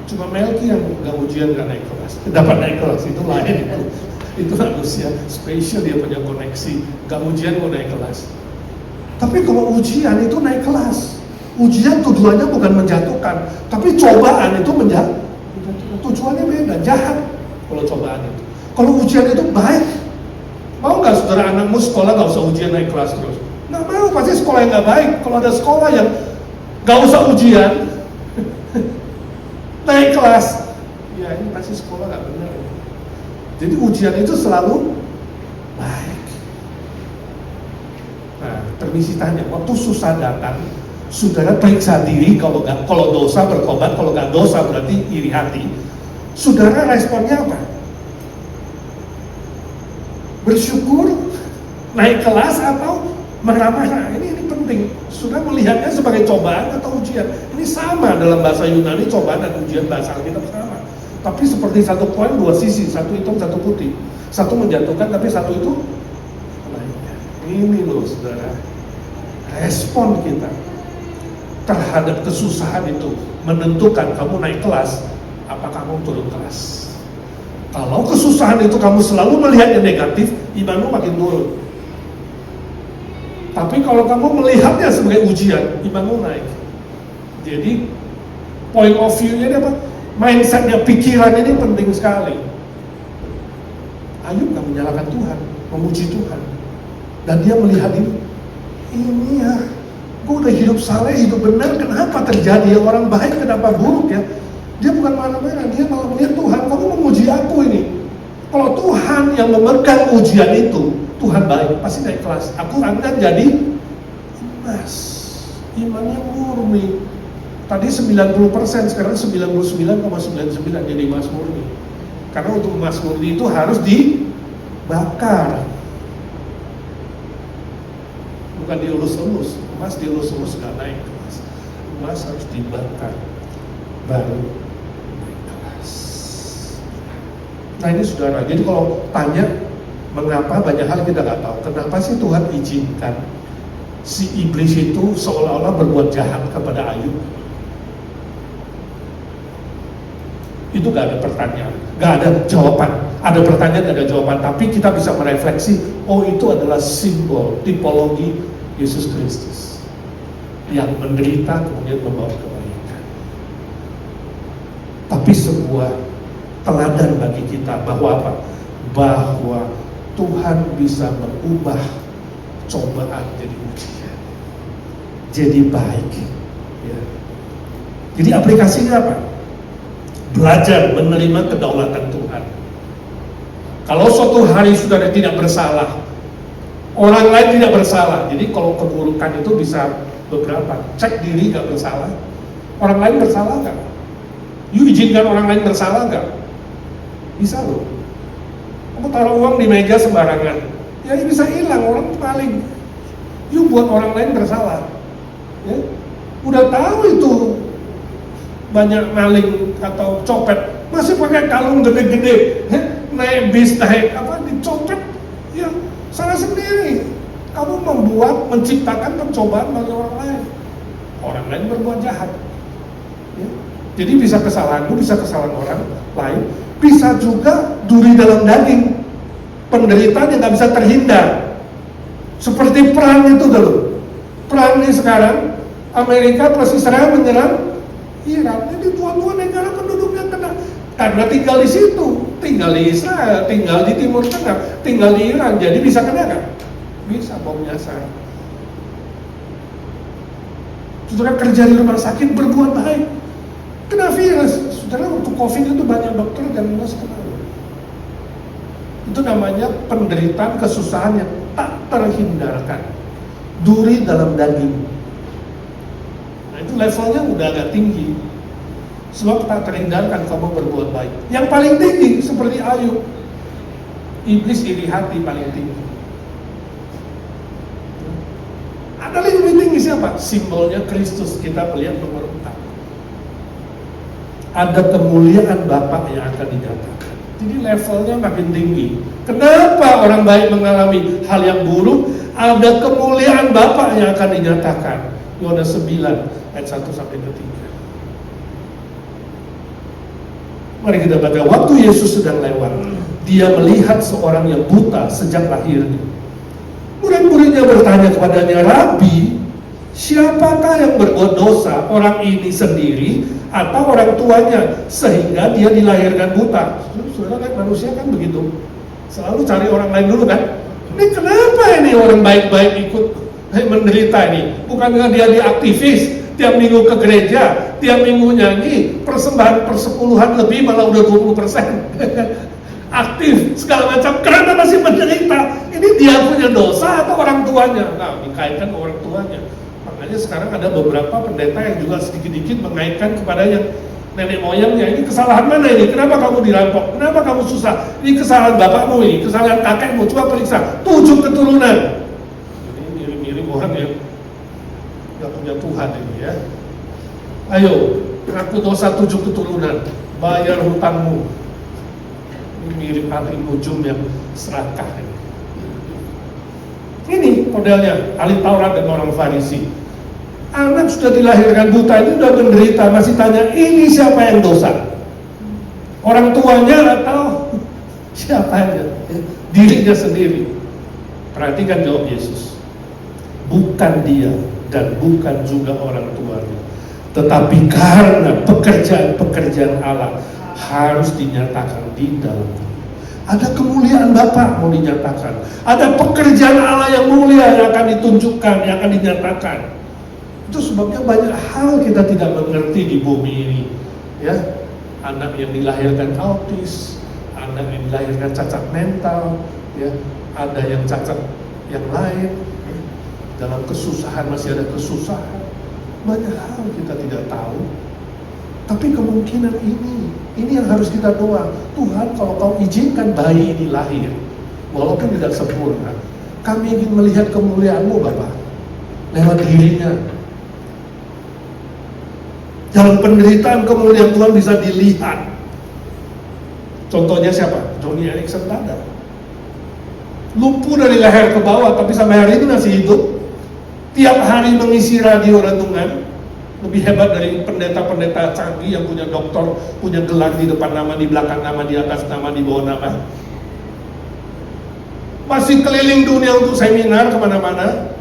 Cuma Melki yang nggak ujian nggak naik kelas, dapat naik kelas itu lain itu manusia spesial, dia punya koneksi, nggak ujian mau naik kelas. Tapi kalau ujian itu naik kelas, ujian tujuannya bukan menjatuhkan, tapi cobaan itu menjatuhkan, tujuannya beda, jahat. Kalau cobaan itu, kalau ujian itu baik, mau nggak saudara anakmu sekolah nggak usah ujian naik kelas terus? Nggak mau, pasti sekolah yang nggak baik. Kalau ada sekolah yang nggak usah ujian naik kelas, ya ini pasti sekolah nggak benar. Jadi ujian itu selalu baik. Nah, permisi tanya, waktu susah datang, saudara periksa diri. Kalau dosa bertobat, kalau nggak dosa berarti iri hati. Saudara responnya apa? Bersyukur, naik kelas, atau marah-marah? Ini penting. Sudah melihatnya sebagai cobaan atau ujian. Ini sama dalam bahasa Yunani, cobaan dan ujian bahasa Alkitab sama. Tapi seperti satu koin dua sisi, satu hitam satu putih. Satu menjatuhkan tapi satu itu menaikkan. Ini loh saudara, respon kita terhadap kesusahan itu menentukan kamu naik kelas apa kamu turun kelas. Kalau kesusahan itu kamu selalu melihat yang negatif, imanmu makin turun. Tapi kalau kamu melihatnya sebagai ujian, imanmu naik. Jadi point of view-nya ini apa? Mindset-nya, pikiran ini penting sekali. Ayub gak menyalahkan Tuhan, memuji Tuhan. Dan dia melihat ini ya, gue udah hidup saleh, hidup benar, kenapa terjadi? Orang baik kenapa buruk ya? Dia bukan marah-marah, dia malah melihat Tuhan, kamu memuji aku ini. Kalau Tuhan yang memegang ujian itu, Tuhan baik, pasti naik kelas. Aku akan jadi emas. Imannya murni. Tadi 90%, sekarang 99,99 jadi emas murni. Karena untuk emas murni itu harus dibakar. Bukan dielus-elus. Emas dielus-elus nggak naik kelas. Emas harus dibakar baru naik kelas. Nah ini saudara, jadi kalau tanya mengapa, banyak hal kita nggak tahu. Kenapa sih Tuhan izinkan si iblis itu seolah-olah berbuat jahat kepada Ayub? Itu gak ada pertanyaan, gak ada jawaban. Ada pertanyaan, gak ada jawaban. Tapi kita bisa merefleksi, oh itu adalah simbol, tipologi Yesus Kristus yang menderita kemudian membawa kebaikan. Tapi sebuah teladan bagi kita bahwa apa? Bahwa Tuhan bisa mengubah cobaan jadi ujian, jadi baik. Ya. Jadi aplikasinya apa? Belajar menerima kedaulatan Tuhan. Kalau suatu hari saudara tidak bersalah, orang lain tidak bersalah. Jadi kalau keburukan itu bisa beberapa. Cek diri gak bersalah. Orang lain bersalah gak? You izinkan orang lain bersalah gak? Bisa loh. Kamu taruh uang di meja sembarangan, ya bisa hilang, orang paling. You buat orang lain bersalah. Ya? Udah tahu itu banyak maling atau copet, masih pakai kalung gede-gede, naik bis, naik apa, dicopet, ya salah sendiri. Kamu membuat, menciptakan pencobaan bagi orang lain. Orang lain berbuat jahat. Ya. Jadi bisa kesalahanmu, bisa kesalahan orang lain, bisa juga duri dalam daging, penderitaan yang nggak bisa terhindar. Seperti perang itu dulu. Perang ini sekarang, Amerika plus Israel menyerang Iran. Jadi dua-dua negara penduduknya kena. Karena tinggal di situ, tinggal di Israel, tinggal di Timur Tengah, tinggal di Iran. Jadi bisa kena kan? Bisa bom nyasar. Saudara kerja di rumah sakit berbuat baik, kena virus. Saudara waktu COVID itu banyak dokter dan nurse kena. Itu namanya penderitaan, kesusahan yang tak terhindarkan. Duri dalam daging. Nah itu levelnya udah agak tinggi. Sebab tak terhindarkan kamu berbuat baik. Yang paling tinggi seperti Ayub. Iblis iri hati paling tinggi. Ada lebih tinggi siapa? Simbolnya Kristus, kita melihat nomor 4. Ada kemuliaan Bapa yang akan dinyatakan. Jadi levelnya makin tinggi. Kenapa orang baik mengalami hal yang buruk? Ada kemuliaan Bapa yang akan dinyatakan. Yohanes 9 ayat 1 sampai 3. Mari kita baca. Waktu Yesus sedang lewat, dia melihat seorang yang buta sejak lahirnya. Murid-muridnya bertanya kepadanya, Rabi, siapakah yang berbuat dosa, orang ini sendiri atau orang tuanya, sehingga dia dilahirkan buta? Saudara kan manusia kan begitu, selalu cari orang lain dulu kan. Ini kenapa ini orang baik-baik ikut menderita ini? Bukankah dia diaktivis, tiap minggu ke gereja, tiap minggu nyanyi, persembahan persepuluhan lebih malah udah 20%. Aktif, segala macam, karena masih menderita. Ini dia punya dosa atau orang tuanya? Nah, dikaitkan ke orang tuanya. Makanya sekarang ada beberapa pendeta yang juga sedikit-sedikit mengaitkan kepada yang nenek moyangnya. Ini kesalahan mana ini? Kenapa kamu dirampok? Kenapa kamu susah? Ini kesalahan bapakmu ini, kesalahan kakekmu. Coba periksa, 7 keturunan. Ini mirip-mirip orang yang gak punya Tuhan ini ya. Ayo, ngaku dosa 7 keturunan, bayar hutangmu. Mirip ahli nujum yang serakah. Ini modelnya ahli Taurat dan orang Farisi. Anak sudah dilahirkan buta, ini sudah menderita, masih tanya ini siapa yang dosa? Orang tuanya atau siapanya? Dirinya sendiri. Perhatikan jawab Yesus. Bukan dia dan bukan juga orang tuanya, tetapi karena pekerjaan-pekerjaan Allah harus dinyatakan di dalam. Ada kemuliaan Bapa mau dinyatakan. Ada pekerjaan Allah yang mulia yang akan ditunjukkan, yang akan dinyatakan. Itu sebabnya banyak hal kita tidak mengerti di bumi ini. Ya, anak yang dilahirkan autis, anak yang dilahirkan cacat mental, ya, ada yang cacat yang lain. Dalam kesusahan masih ada kesusahan. Banyak hal kita tidak tahu. Tapi kemungkinan ini yang harus kita doa. Tuhan, kalau kau izinkan bayi ini lahir, walaupun tidak sempurna, kami ingin melihat kemuliaan-Mu Bapa lewat dirinya. Dalam penderitaan kemuliaan Tuhan bisa dilihat. Contohnya siapa? Joni Eareckson Tada. Lumpuh dari leher ke bawah, tapi sampai hari ini masih hidup. Tiap hari mengisi radio renungan. Lebih hebat dari pendeta-pendeta canggih yang punya doktor, punya gelar di depan nama, di belakang nama, di atas nama, di bawah nama. Masih keliling dunia untuk seminar kemana-mana.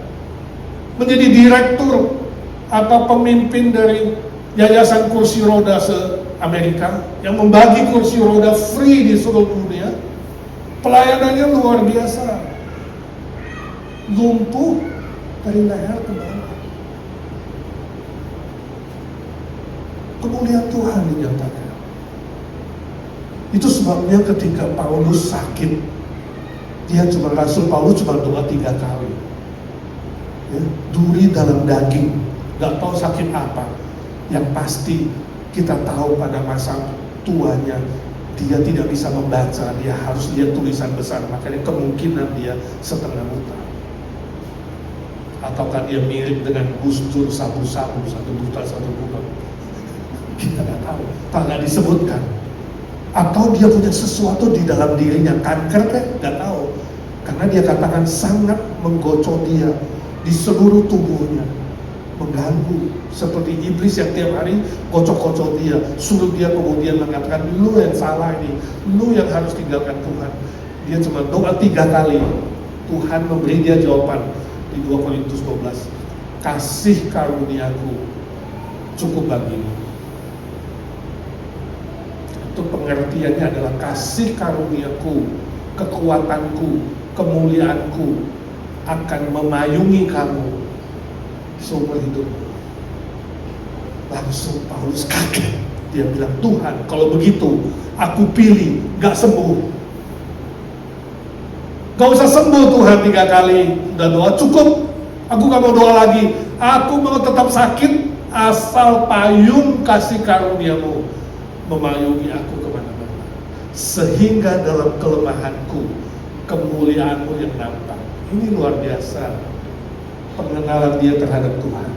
Menjadi direktur atau pemimpin dari Yayasan Kursi Roda se-Amerika yang membagi kursi roda free di seluruh dunia. Pelayanannya luar biasa. Lumpuh dari leher ke bawah. Kemuliaan Tuhan dinyatakan. Itu sebabnya ketika Paulus sakit, Rasul Paulus cuma doa 3 kali. Ya, duri dalam daging, gak tahu sakit apa. Yang pasti kita tahu pada masa tuanya dia tidak bisa membaca, dia harus lihat tulisan besar, makanya kemungkinan dia setengah buta. Ataukah dia mirip dengan Gus Dur sabu-sabu, satu buta. Kita nggak tahu, tak disebutkan. Atau dia punya sesuatu di dalam dirinya, kanker kan? Nggak tahu. Karena dia katakan sangat menggocok dia di seluruh tubuhnya, mengganggu. Seperti iblis yang tiap hari gocok-gocok dia, suruh dia kemudian mengatakan, lu yang salah ini, lu yang harus tinggalkan Tuhan. Dia cuma doa 3 kali, Tuhan memberi dia jawaban di 2 Korintus 12. Kasih karuniaku cukup bagimu. Itu pengertiannya adalah kasih karuniaku, kekuatanku, kemuliaanku akan memayungi kamu seumur hidup. Langsung Paulus kaget. Dia bilang, Tuhan, kalau begitu aku pilih gak sembuh. Gak usah sembuh Tuhan 3 kali. Udah doa cukup. Aku gak mau doa lagi. Aku mau tetap sakit asal payung kasih karuniamu memayungi aku kemana-mana. Sehingga dalam kelemahanku kemuliaan-Mu yang nampak. Ini luar biasa pengenalan dia terhadap Tuhan.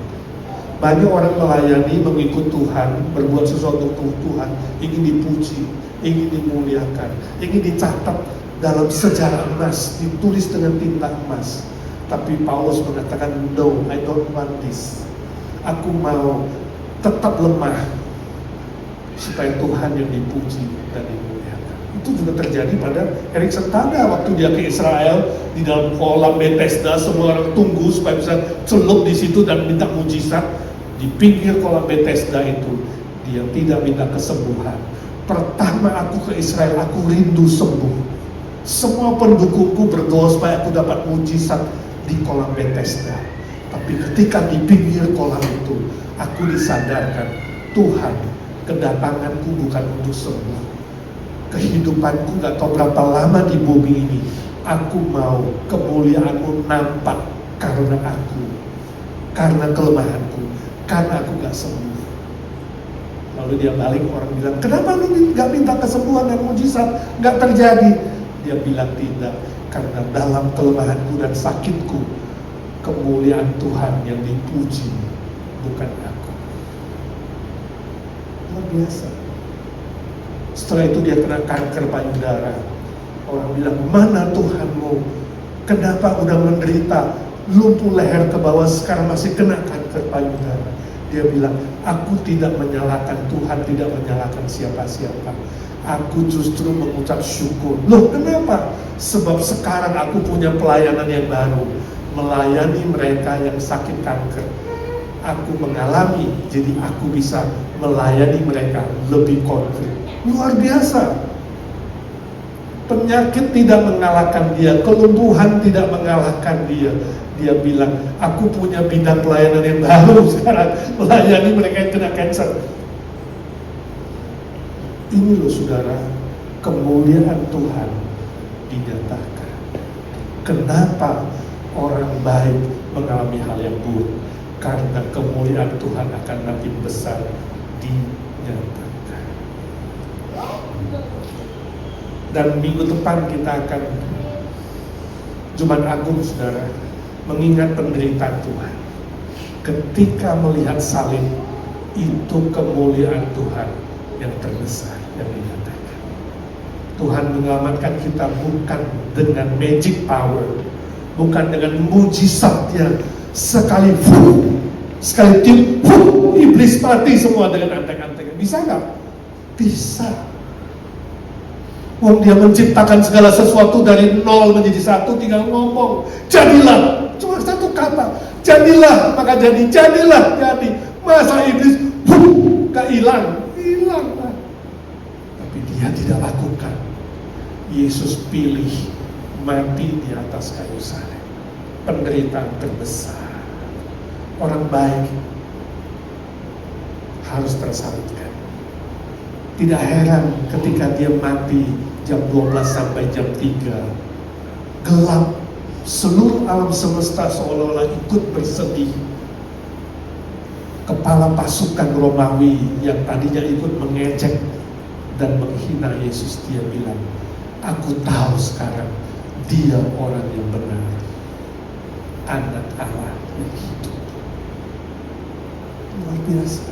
Banyak orang melayani, mengikut Tuhan, berbuat sesuatu untuk Tuhan, ingin dipuji, ingin dimuliakan, ingin dicatat dalam sejarah emas, ditulis dengan tinta emas. Tapi Paulus mengatakan, no, I don't want this. Aku mau tetap lemah, supaya Tuhan yang dipuji dan dimuliakan. Itu juga terjadi pada Erik Sentana waktu dia ke Israel, di dalam kolam Bethesda, semua orang tunggu supaya bisa celup di situ dan minta mujizat. Di pinggir kolam Bethesda itu, dia tidak minta kesembuhan. Pertama aku ke Israel, aku rindu sembuh. Semua pendukungku berdoa supaya aku dapat mujizat di kolam Bethesda. Tapi ketika di pinggir kolam itu, aku disadarkan, Tuhan, kedatanganku bukan untuk sembuh. Kehidupanku gak tahu berapa lama di bumi ini, aku mau kemuliaan-Mu nampak karena aku, karena kelemahanku, karena aku gak sembuh. Lalu dia balik, orang bilang, kenapa lu gak minta kesembuhan dan mujizat? Gak terjadi. Dia bilang tidak, karena dalam kelemahanku dan sakitku, kemuliaan Tuhan yang dipuji, bukan aku. Luar biasa. Setelah itu dia kena kanker payudara. Orang bilang, mana Tuhanmu? Kenapa udah menderita, lumpuh leher ke bawah, sekarang masih kena kanker payudara? Dia bilang, aku tidak menyalahkan Tuhan, tidak menyalahkan siapa-siapa. Aku justru mengucap syukur. Loh, kenapa? Sebab sekarang aku punya pelayanan yang baru, melayani mereka yang sakit kanker. Aku mengalami, jadi aku bisa melayani mereka lebih konkret. Luar biasa. Penyakit tidak mengalahkan dia, kelumpuhan tidak mengalahkan dia. Dia bilang, aku punya bidang pelayanan yang baru sekarang, melayani mereka yang kena kanker. Ini loh saudara, kemuliaan Tuhan dinyatakan. Kenapa orang baik mengalami hal yang buruk? Karena kemuliaan Tuhan akan makin besar dinyatakan. Dan minggu depan kita akan Jumat Agung, saudara, mengingat penderitaan Tuhan. Ketika melihat salib, itu kemuliaan Tuhan yang terbesar yang dinyatakan. Tuhan menyelamatkan kita bukan dengan magic power, bukan dengan mujizatnya. Sekali tiup, iblis mati semua dengan antek-antek. Bisa nggak? Bisa. Wong dia menciptakan segala sesuatu dari nol menjadi satu, tinggal ngomong, jadilah. Cuma satu kata, jadilah, maka jadilah, jadi. Masa iblis, gak hilang. Tapi dia tidak lakukan. Yesus pilih mati di atas kayu salib. Penderitaan terbesar. Orang baik harus tersalibkan. Tidak heran ketika dia mati jam 12 sampai jam 3. Gelap, seluruh alam semesta seolah-olah ikut bersedih. Kepala pasukan Romawi yang tadinya ikut mengejek dan menghina Yesus, dia bilang, aku tahu sekarang dia orang yang benar, anak Allah yang hidup. Luar biasa.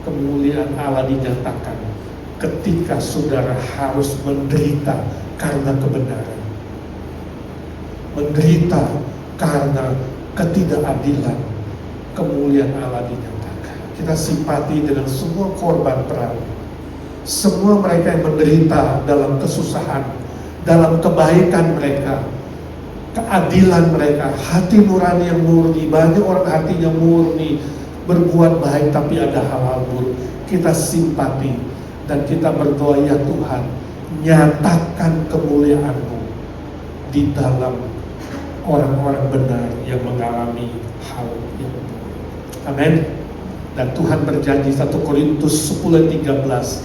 Kemuliaan Allah dinyatakan ketika saudara harus menderita karena kebenaran, menderita karena ketidakadilan. Kemuliaan Allah dinyatakan. Kita simpati dengan semua korban perang, semua mereka yang menderita dalam kesusahan, dalam kebaikan mereka, keadilan mereka, hati nurani yang murni. Banyak orang hatinya murni, berbuat baik tapi ada hal-hal buruk. Kita simpati dan kita berdoa, ya Tuhan, nyatakan kemuliaan-Mu di dalam orang-orang benar yang mengalami hal yang buruk. Amin. Dan Tuhan berjanji 1 Korintus 10:13,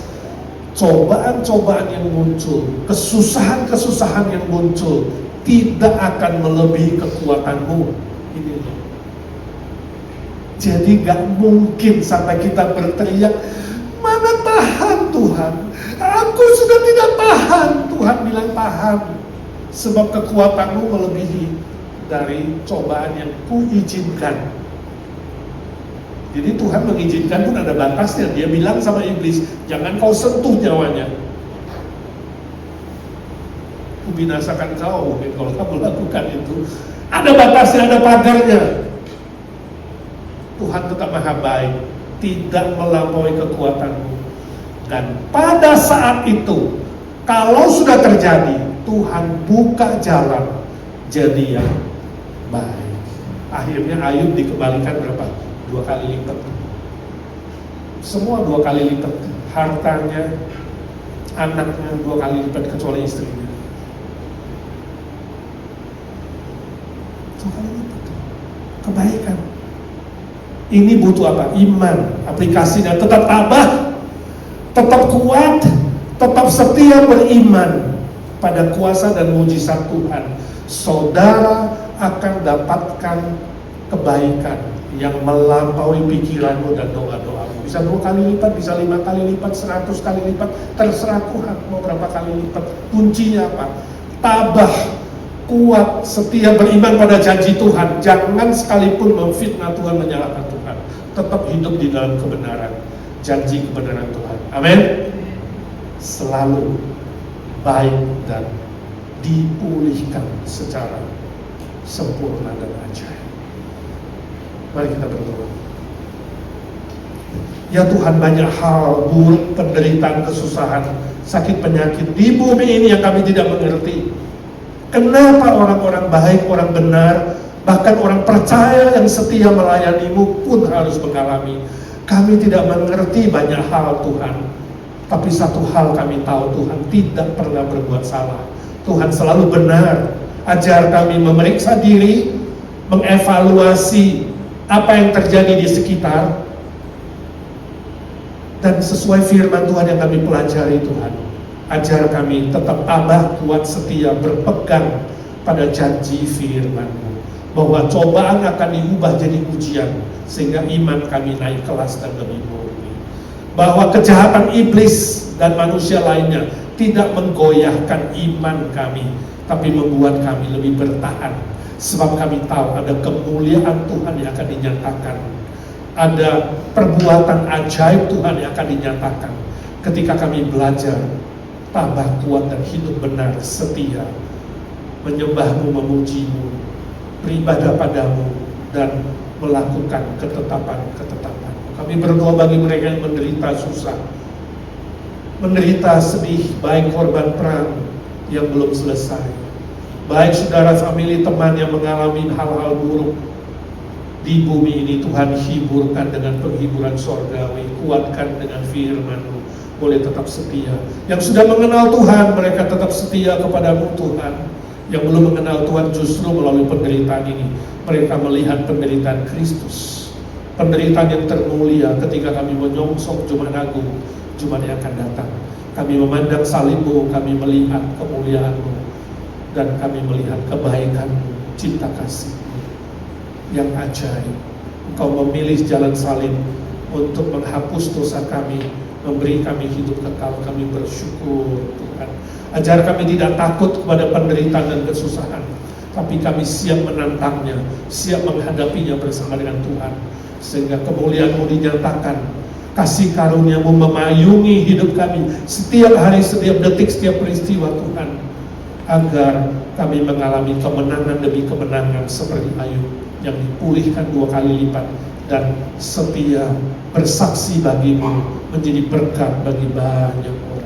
cobaan-cobaan yang muncul, kesusahan-kesusahan yang muncul tidak akan melebihi kekuatan-Mu. Ini loh. Jadi gak mungkin sampai kita berteriak, mana tahan Tuhan, aku sudah tidak tahan. Tuhan bilang tahan. sebab kekuatanmu melebihi dari cobaan yang kuizinkan. Jadi Tuhan mengizinkan pun ada batasnya. Dia bilang sama iblis, jangan kau sentuh nyawanya. Kubinasakan kau kalau kamu lakukan itu. Ada batasnya, ada pagarnya. Tuhan tetap maha baik, tidak melampaui kekuatanmu. Dan pada saat itu, kalau sudah terjadi, Tuhan buka jalan jadi yang baik. Akhirnya Ayub dikembalikan berapa? 2 kali lipat. Semua 2 kali lipat. Hartanya, anaknya 2 kali lipat kecuali istrinya. 2 kali lipat. Kebaikan. Ini butuh apa? Iman. Aplikasinya tetap tabah, tetap kuat, tetap setia beriman pada kuasa dan mujizat Tuhan. Saudara akan dapatkan kebaikan yang melampaui pikiranmu dan doa-doamu. Bisa 2 kali lipat, bisa 5 kali lipat, 100 kali lipat, terserah Tuhan mau berapa kali lipat. Kuncinya apa? Tabah, kuat, setia beriman pada janji Tuhan. Jangan sekalipun memfitnah Tuhan, menyalahkan Tuhan. Tetap hidup di dalam kebenaran, janji kebenaran Tuhan. Amin. Selalu baik dan dipulihkan secara sempurna dan ajaib. Mari kita berdoa. Ya Tuhan, banyak hal buruk, penderitaan, kesusahan, sakit penyakit di bumi ini yang kami tidak mengerti. Kenapa orang-orang baik, orang benar, bahkan orang percaya yang setia melayanimu pun harus mengalami. Kami tidak mengerti banyak hal Tuhan, tapi satu hal kami tahu, Tuhan tidak pernah berbuat salah. Tuhan selalu benar. Ajar kami memeriksa diri, mengevaluasi apa yang terjadi di sekitar, dan sesuai firman Tuhan yang kami pelajari Tuhan, ajar kami tetap tabah, kuat, setia, berpegang pada janji firman-Mu, bahwa cobaan akan diubah jadi pujian, sehingga iman kami naik kelas dan lebih murni, bahwa kejahatan iblis dan manusia lainnya tidak menggoyahkan iman kami, tapi membuat kami lebih bertahan. Sebab kami tahu ada kemuliaan Tuhan yang akan dinyatakan, ada perbuatan ajaib Tuhan yang akan dinyatakan ketika kami belajar tabah, kuat, dan hidup benar, setia, menyembah-Mu, memuji-Mu, beribadah padamu, dan melakukan ketetapan-ketetapan. Kami berdoa bagi mereka yang menderita susah, menderita sedih, baik korban perang yang belum selesai, baik saudara, famili, teman yang mengalami hal-hal buruk di bumi ini. Tuhan, hiburkan dengan penghiburan sorgawi, kuatkan dengan firman-Mu, boleh tetap setia. Yang sudah mengenal Tuhan, mereka tetap setia kepadamu Tuhan. Yang belum mengenal Tuhan, justru melalui penderitaan ini mereka melihat penderitaan Kristus, penderitaan yang termulia. Ketika kami menyongsong Jumat Agung, Jumat yang akan datang, kami memandang salib-Mu, kami melihat kemuliaan-Mu, dan kami melihat kebaikan-Mu, cinta kasih-Mu yang ajaib. Engkau memilih jalan salib untuk menghapus dosa kami, memberi kami hidup kekal. Kami bersyukur Tuhan. Ajar kami tidak takut kepada penderitaan dan kesusahan, tapi kami siap menantangnya, siap menghadapinya bersama dengan Tuhan, sehingga kemuliaan-Mu dinyatakan, kasih karunia-Mu memayungi hidup kami setiap hari, setiap detik, setiap peristiwa Tuhan, agar kami mengalami kemenangan demi kemenangan seperti Ayub yang dipulihkan 2 kali lipat dan setia bersaksi bagi-Mu, menjadi berkat bagi banyak orang.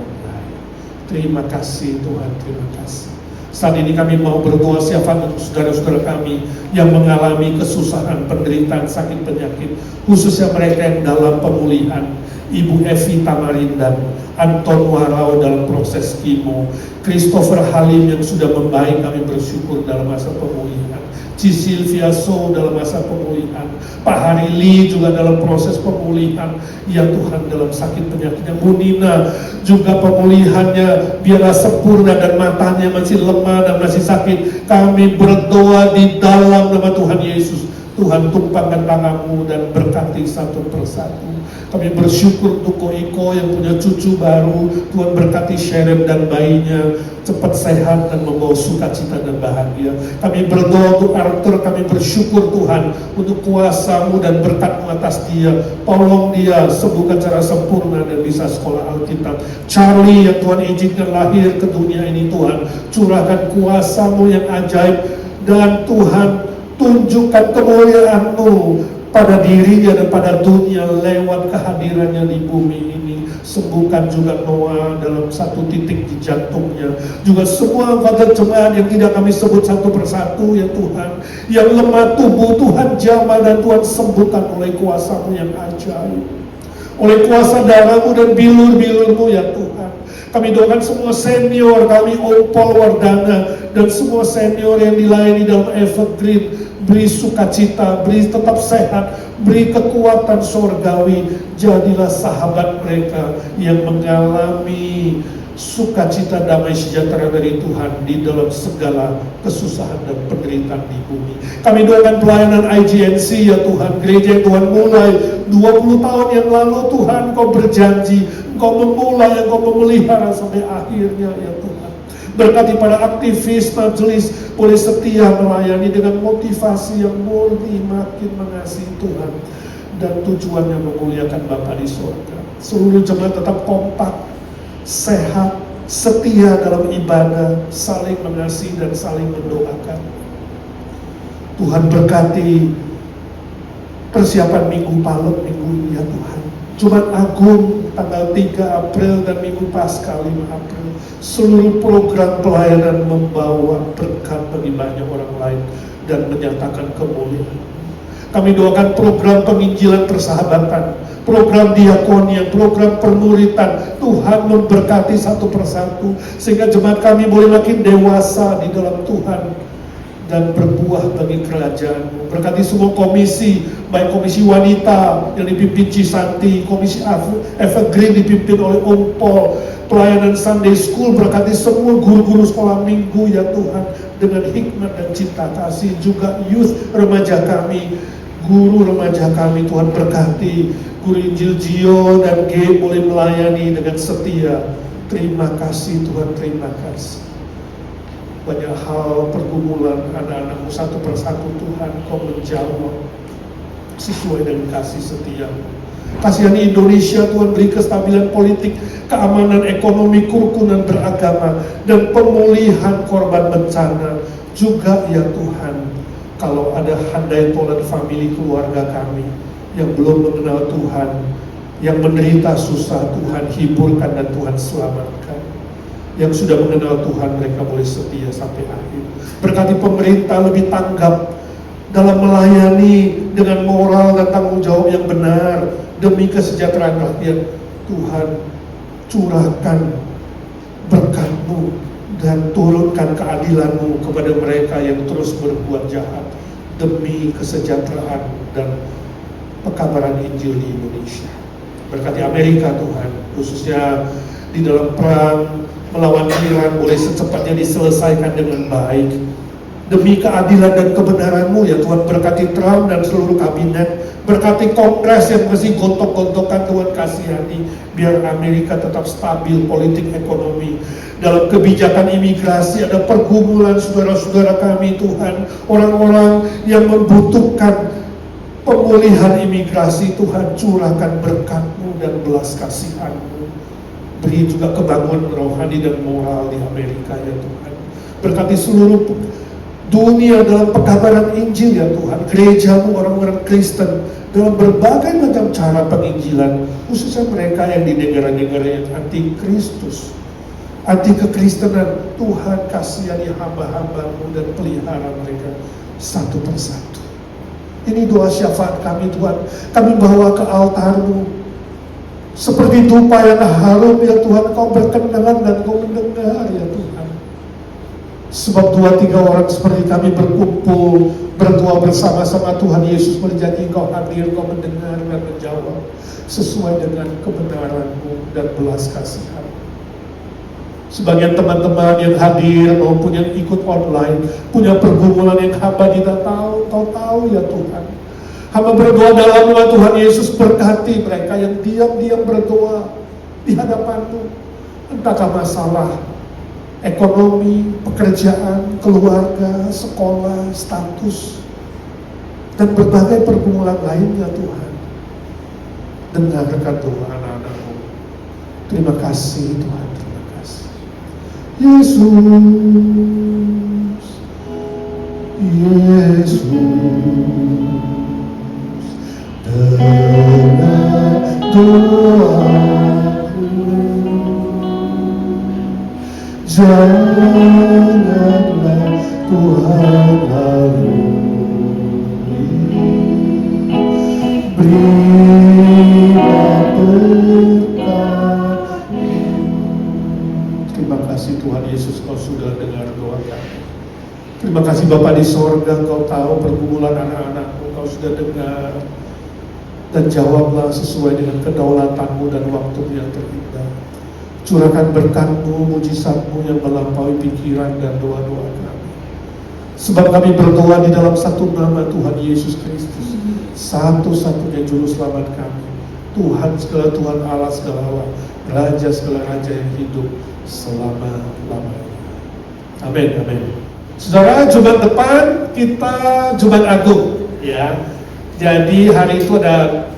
Terima kasih Tuhan, terima kasih. Saat ini kami mau berdoa syafaat untuk saudara-saudara kami yang mengalami kesusahan, penderitaan, sakit penyakit, khususnya mereka yang dalam pemulihan. Ibu Evi Tamarindan, Anton Warau dalam proses kemo, Christopher Halim yang sudah membaik, kami bersyukur dalam masa pemulihan. Ci Silvia So dalam masa pemulihan, Pak Hari Lee juga dalam proses pemulihan. Ya Tuhan, dalam sakit penyakitnya. Bu Nina juga pemulihannya biarlah sempurna, dan matanya masih lemah dan masih sakit. Kami berdoa di dalam nama Tuhan Yesus, Tuhan tumpangkan tanganmu dan berkati satu persatu. Kami bersyukur untuk Iko yang punya cucu baru. Tuhan berkati Sharon dan bayinya cepat sehat dan membawa sukacita dan bahagia. Kami berdoa untuk Arthur, kami bersyukur Tuhan untuk kuasa-Mu dan berkat-Mu atas dia. Tolong dia sembuhkan secara sempurna dan bisa sekolah Alkitab. Charlie yang Tuhan izinkan lahir ke dunia ini Tuhan, curahkan kuasa-Mu yang ajaib dan Tuhan tunjukkan kemuliaan-Mu pada dirinya dan pada dunia lewat kehadirannya di bumi ini. Sembuhkan juga Noah dalam satu titik di jantungnya. Juga semua anggota jemaat yang tidak kami sebut satu persatu ya Tuhan, yang lemah tubuh Tuhan jamah dan Tuhan sembuhkan oleh kuasa-Mu yang ajaib, oleh kuasa darah-Mu dan bilur-bilur-Mu ya Tuhan. Kami doakan semua senior kami, Om Paul Wardana dan semua senior yang dilayani dalam Evergreen, beri sukacita, beri tetap sehat, beri kekuatan surgawi. Jadilah sahabat mereka yang mengalami sukacita damai sejahtera dari Tuhan di dalam segala kesusahan dan penderitaan di bumi. Kami doakan pelayanan IGNC ya Tuhan, gereja yang Tuhan mulai 20 tahun yang lalu Tuhan, Kau berjanji, Kau memulai, Kau memelihara sampai akhirnya ya Tuhan. Berkati para aktivis majelis boleh setia melayani dengan motivasi yang murni, makin mengasihi Tuhan dan tujuannya memuliakan Bapa di surga. Seluruh jemaat tetap kompak, sehat, setia dalam ibadah, saling mengasihi dan saling mendoakan. Tuhan berkati persiapan Minggu Palem minggu ini ya Tuhan. Jumat Agung tanggal 3 April dan Minggu Paskah 5 April. Seluruh program pelayanan membawa berkat bagi banyak orang lain dan menyatakan kemuliaan. Kami doakan program penginjilan persahabatan, program diakonia, program permuritan. Tuhan memberkati satu persatu sehingga jemaat kami boleh makin dewasa di dalam Tuhan dan berbuah bagi kerajaan-Mu. Berkati semua komisi, baik komisi wanita yang dipimpin Cisanti, komisi Evergreen dipimpin oleh Om Paul, pelayanan Sunday School, berkati semua guru-guru sekolah minggu ya Tuhan dengan hikmat dan cinta kasih. Juga youth remaja kami, guru remaja kami, Tuhan berkati. Guru Injil Gio dan G boleh melayani dengan setia. Terima kasih Tuhan, terima kasih. Banyak hal pergumulan anak-anak-Mu satu persatu Tuhan Kau menjawab sesuai dengan kasih setia-Mu. Kasihani Indonesia Tuhan, beri kestabilan politik, keamanan ekonomi, kerukunan beragama dan pemulihan korban bencana. Juga ya Tuhan, kalau ada handai tolan family keluarga kami yang belum mengenal Tuhan, yang menderita susah, Tuhan hiburkan dan Tuhan selamatkan. Yang sudah mengenal Tuhan, mereka boleh setia sampai akhir. Berkati pemerintah lebih tanggap dalam melayani dengan moral dan tanggung jawab yang benar demi kesejahteraan rakyat. Tuhan, curahkan berkat-Mu dan turunkan keadilan-Mu kepada mereka yang terus berbuat jahat demi kesejahteraan dan pekabaran Injil di Indonesia. Berkati Amerika Tuhan, khususnya di dalam perang melawan Iran boleh secepatnya diselesaikan dengan baik demi keadilan dan kebenaran-Mu ya Tuhan. Berkati Trump dan seluruh kabinet, berkati Kongres yang masih gontok-gontokan, Tuhan kasihani biar Amerika tetap stabil politik ekonomi. Dalam kebijakan imigrasi ada pergumulan saudara-saudara kami Tuhan, orang-orang yang membutuhkan pemulihan imigrasi. Tuhan, curahkan berkat-Mu dan belas kasihan-Mu. Beri juga kebangunan rohani dan moral di Amerika ya Tuhan. Berkati seluruh dunia dalam pekabaran Injil ya Tuhan. Gereja-Mu, orang-orang Kristen dalam berbagai macam cara penginjilan, khususnya mereka yang di negara-negara yang anti Kristus, anti kekristenan. Tuhan kasihani hamba-hamba-Mu dan pelihara mereka satu persatu. Ini doa syafaat kami Tuhan. Kami bawa ke altar-Mu seperti dupa yang harum ya Tuhan. Kau berkenan dan Kau mendengar ya Tuhan. Sebab 2-3 orang seperti kami berkumpul berdoa bersama-sama, Tuhan Yesus berjanji Kau hadir, Kau mendengar dan menjawab sesuai dengan kebenaran-Mu dan belas kasihan. Sebagian teman-teman yang hadir maupun yang ikut online punya pergumulan yang hamba tidak tahu ya Tuhan. Hamba berdoa dalam nama Tuhan Yesus, berkati mereka yang diam-diam berdoa di hadapan-Mu. Entahkah masalah ekonomi, pekerjaan, keluarga, sekolah, status, dan berbagai pergumulan lainnya Tuhan. Dengarkan doa anak-anak-Mu. Terima kasih Tuhan, terima kasih. Yesus, Yesus, dengar doaku, janganlah Tuhan berilah berkat. Terima kasih Tuhan Yesus, Kau sudah dengar doa kami. Terima kasih Bapa di sorga, Kau tahu pergumulan anak-anak-Mu, Kau sudah dengar. Dan jawablah sesuai dengan kedaulatan-Mu dan waktu yang terindah. Curahkan berkat-Mu, mujizat-Mu yang melampaui pikiran dan doa-doa kami. Sebab kami berdoa di dalam satu nama Tuhan Yesus Kristus, satu-satunya juru selamat kami, Tuhan segala Tuhan, Allah segala Allah, Raja segala Raja yang hidup selama-lamanya. Amin, amin. Saudara, Jumat depan kita Jumat Agung, ya. Jadi hari itu ada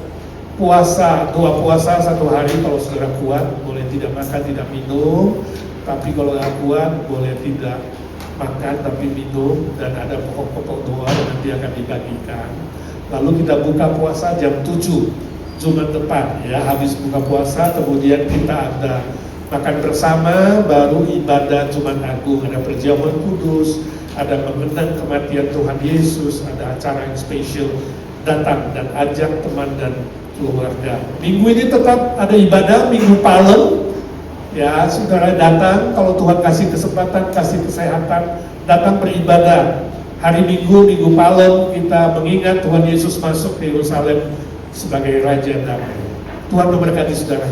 puasa, 2 puasa 1 hari. Kalau saudara kuat, boleh tidak makan, tidak minum. Tapi kalau nggak kuat, boleh tidak makan tapi minum. Dan ada pokok-pokok doa yang nanti akan dibagikan. Lalu kita buka puasa jam 7 Jumat depan, ya. Habis buka puasa, kemudian kita ada makan bersama, baru ibadah Jumat Agung. Ada perjamuan kudus, ada mengenang kematian Tuhan Yesus, ada acara yang spesial. Datang dan ajak teman dan keluarga. Minggu ini tetap ada ibadah, Minggu Palem. Ya, saudara datang, kalau Tuhan kasih kesempatan, kasih kesehatan, datang beribadah. Hari Minggu, Minggu Palem, kita mengingat Tuhan Yesus masuk ke Yerusalem sebagai Raja damai. Tuhan memberkati saudara.